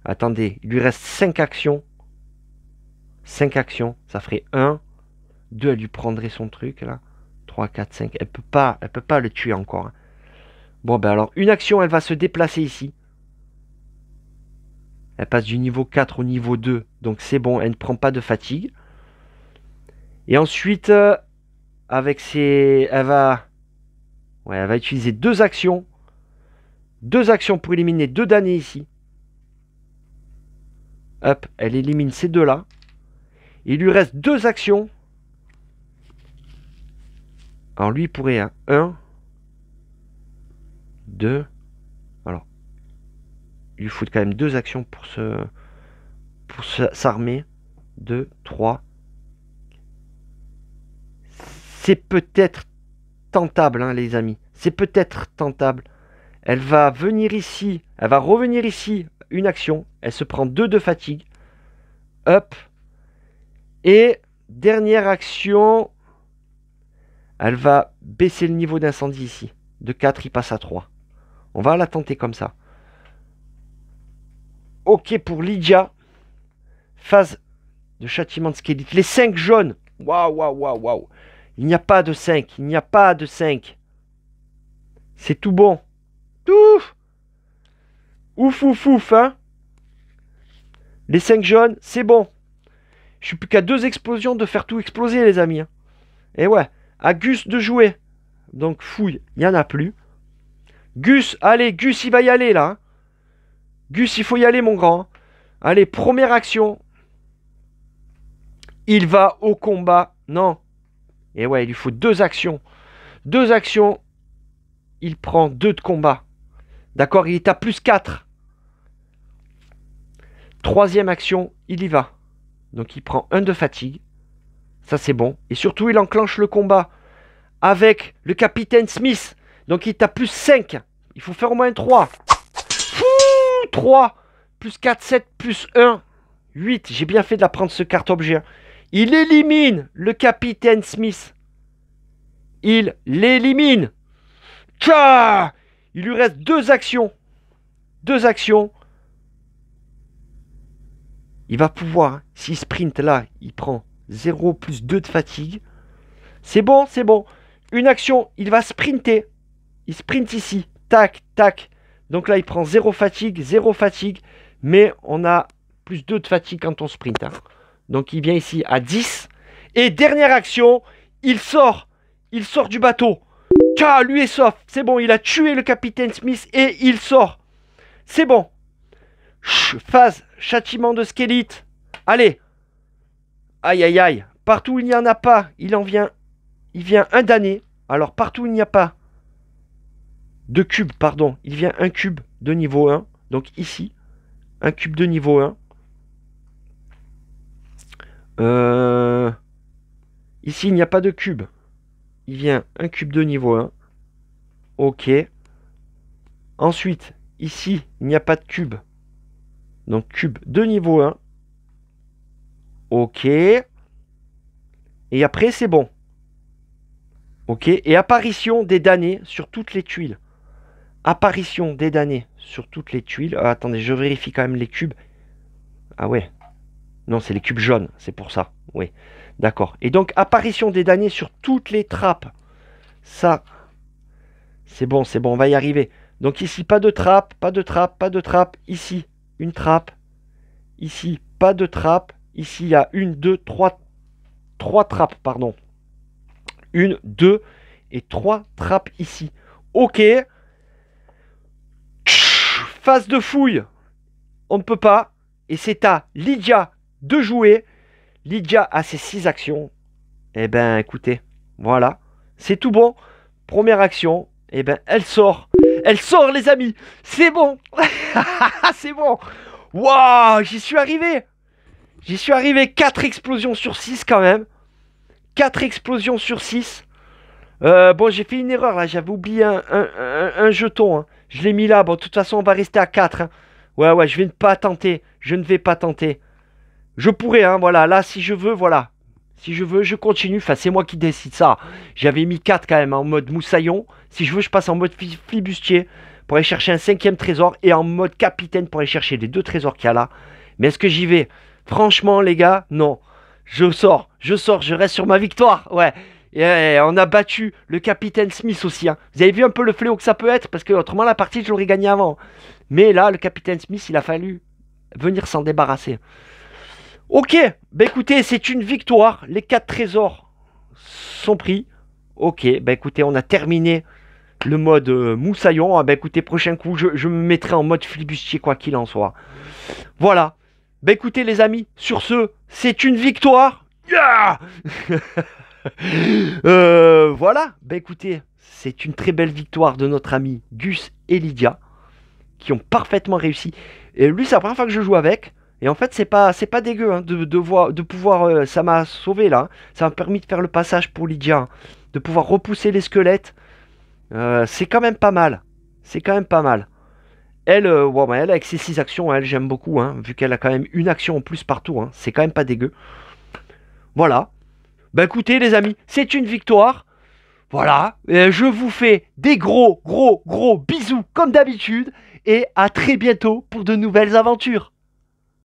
Attendez, il lui reste 5 actions. 5 actions, ça ferait 1. 2, elle lui prendrait son truc là. 3, 4, 5. Elle peut pas le tuer encore. Hein. Bon, ben alors, une action, elle va se déplacer ici. Elle passe du niveau 4 au niveau 2. Donc c'est bon, elle ne prend pas de fatigue. Et ensuite, avec ses... Ouais, elle va utiliser deux actions. Deux actions pour éliminer deux damnés ici. Hop, elle élimine ces deux-là. Il lui reste deux actions. Alors lui, il pourrait... Hein, 1, 2... Alors, il lui faut quand même deux actions pour s'armer. 2, 3. C'est peut-être tentable, hein, les amis. C'est peut-être tentable. Elle va venir ici. Elle va revenir ici. Une action. Elle se prend 2 de fatigue. Hop. Et dernière action. Elle va baisser le niveau d'incendie ici. De 4, il passe à 3. On va la tenter comme ça. Ok pour Lydia. Phase de châtiment de Skélite. Les 5 jaunes. Waouh, waouh, waouh, waouh. Il n'y a pas de 5. Il n'y a pas de 5. C'est tout bon. Ouf. Ouf, ouf, ouf, hein. Les 5 jaunes, c'est bon. Je suis plus qu'à 2 explosions de faire tout exploser, les amis. Hein. Et ouais, à Gus de jouer. Donc, fouille, il n'y en a plus. Gus, allez, Gus, il va y aller, là. Hein. Gus, il faut y aller, mon grand. Allez, première action. Il va au combat. Non. Et ouais, il lui faut 2 actions. 2 actions. Il prend 2 de combat. D'accord, il est à plus 4. Troisième action, il y va. Donc il prend 1 de fatigue. Ça c'est bon. Et surtout, il enclenche le combat avec le capitaine Smith. Donc il est à plus 5. Il faut faire au moins 3. Fouh, 3. Plus 4, 7, plus 1. 8. J'ai bien fait de la prendre ce carte objet. Il élimine le capitaine Smith. Il l'élimine. Tcha! Il lui reste 2 actions. 2 actions. Il va pouvoir, hein, s'il sprint là, il prend 0 plus 2 de fatigue. C'est bon, c'est bon. Une action, il va sprinter. Il sprint ici. Tac, tac. Donc là, il prend 0 fatigue, 0 fatigue. Mais on a plus 2 de fatigue quand on sprint. Hein. Donc il vient ici à 10. Et dernière action, il sort. Il sort du bateau. Tcha, lui est sauf. C'est bon, il a tué le capitaine Smith et il sort. C'est bon. Phase, châtiment de Skélite. Allez. Aïe, aïe, aïe. Partout où il n'y en a pas, il vient un damné. Alors, partout où il n'y a pas de cube, pardon, il vient un cube de niveau 1. Donc, ici, un cube de niveau 1. Ici, il n'y a pas de cube. Il vient un cube de niveau 1. Ok. Ensuite, ici, il n'y a pas de cube. Donc, cube de niveau 1. Ok. Et après, c'est bon. Ok. Et apparition des damnés sur toutes les tuiles. Apparition des damnés sur toutes les tuiles. Ah, attendez, je vérifie quand même les cubes. Ah ouais. Non, c'est les cubes jaunes. C'est pour ça. Oui. D'accord. Et donc, apparition des damnés sur toutes les trappes. Ça, c'est bon, c'est bon. On va y arriver. Donc ici, pas de trappe, pas de trappe, pas de trappe. Ici, une trappe. Ici, pas de trappe. Ici, il y a 1, 2, 3 trappes, pardon. 1, 2 et 3 trappes ici. Ok. Phase de fouille. On ne peut pas. Et c'est à Lydia de jouer. Lydia a ses 6 actions. Eh ben, écoutez. Voilà. C'est tout bon. Première action. Eh ben, elle sort. Elle sort, les amis. C'est bon. C'est bon. Waouh, j'y suis arrivé. J'y suis arrivé. 4 explosions sur 6 quand même. 4 explosions sur 6. Bon, j'ai fait une erreur là. J'avais oublié un jeton. Hein. Je l'ai mis là. Bon, de toute façon, on va rester à 4. Hein. Ouais, ouais, je vais pas tenter. Je ne vais pas tenter. Je pourrais, hein, voilà. Là, si je veux, voilà. Si je veux, je continue. Enfin, c'est moi qui décide ça. J'avais mis 4 quand même en mode moussaillon. Si je veux, je passe en mode flibustier pour aller chercher un 5e trésor. Et en mode capitaine pour aller chercher les 2 trésors qu'il y a là. Mais est-ce que j'y vais? Franchement, les gars, non. Je sors, je reste sur ma victoire. Ouais. Et on a battu le capitaine Smith aussi. Hein. Vous avez vu un peu le fléau que ça peut être? Parce que autrement, la partie, je l'aurais gagnée avant. Mais là, le capitaine Smith, il a fallu venir s'en débarrasser. Ok, bah écoutez, c'est une victoire. Les 4 trésors sont pris. Ok, bah écoutez, on a terminé le mode moussaillon. Ah bah écoutez, prochain coup, je me mettrai en mode flibustier quoi qu'il en soit. Voilà. Bah écoutez les amis, sur ce, c'est une victoire. Yeah. Voilà. Bah écoutez, c'est une très belle victoire de notre ami Gus et Lydia qui ont parfaitement réussi. Et lui, c'est la première fois que je joue avec. Et en fait, c'est pas dégueu hein, de pouvoir. Ça m'a sauvé là. Ça m'a permis de faire le passage pour Lydia, hein, de pouvoir repousser les squelettes. C'est quand même pas mal. C'est quand même pas mal. Elle, bon, bah, elle avec ses 6 actions, elle j'aime beaucoup, hein, vu qu'elle a quand même une action en plus partout. Hein, c'est quand même pas dégueu. Voilà. Bah écoutez les amis, c'est une victoire. Voilà. Je vous fais des gros bisous comme d'habitude. Et à très bientôt pour de nouvelles aventures.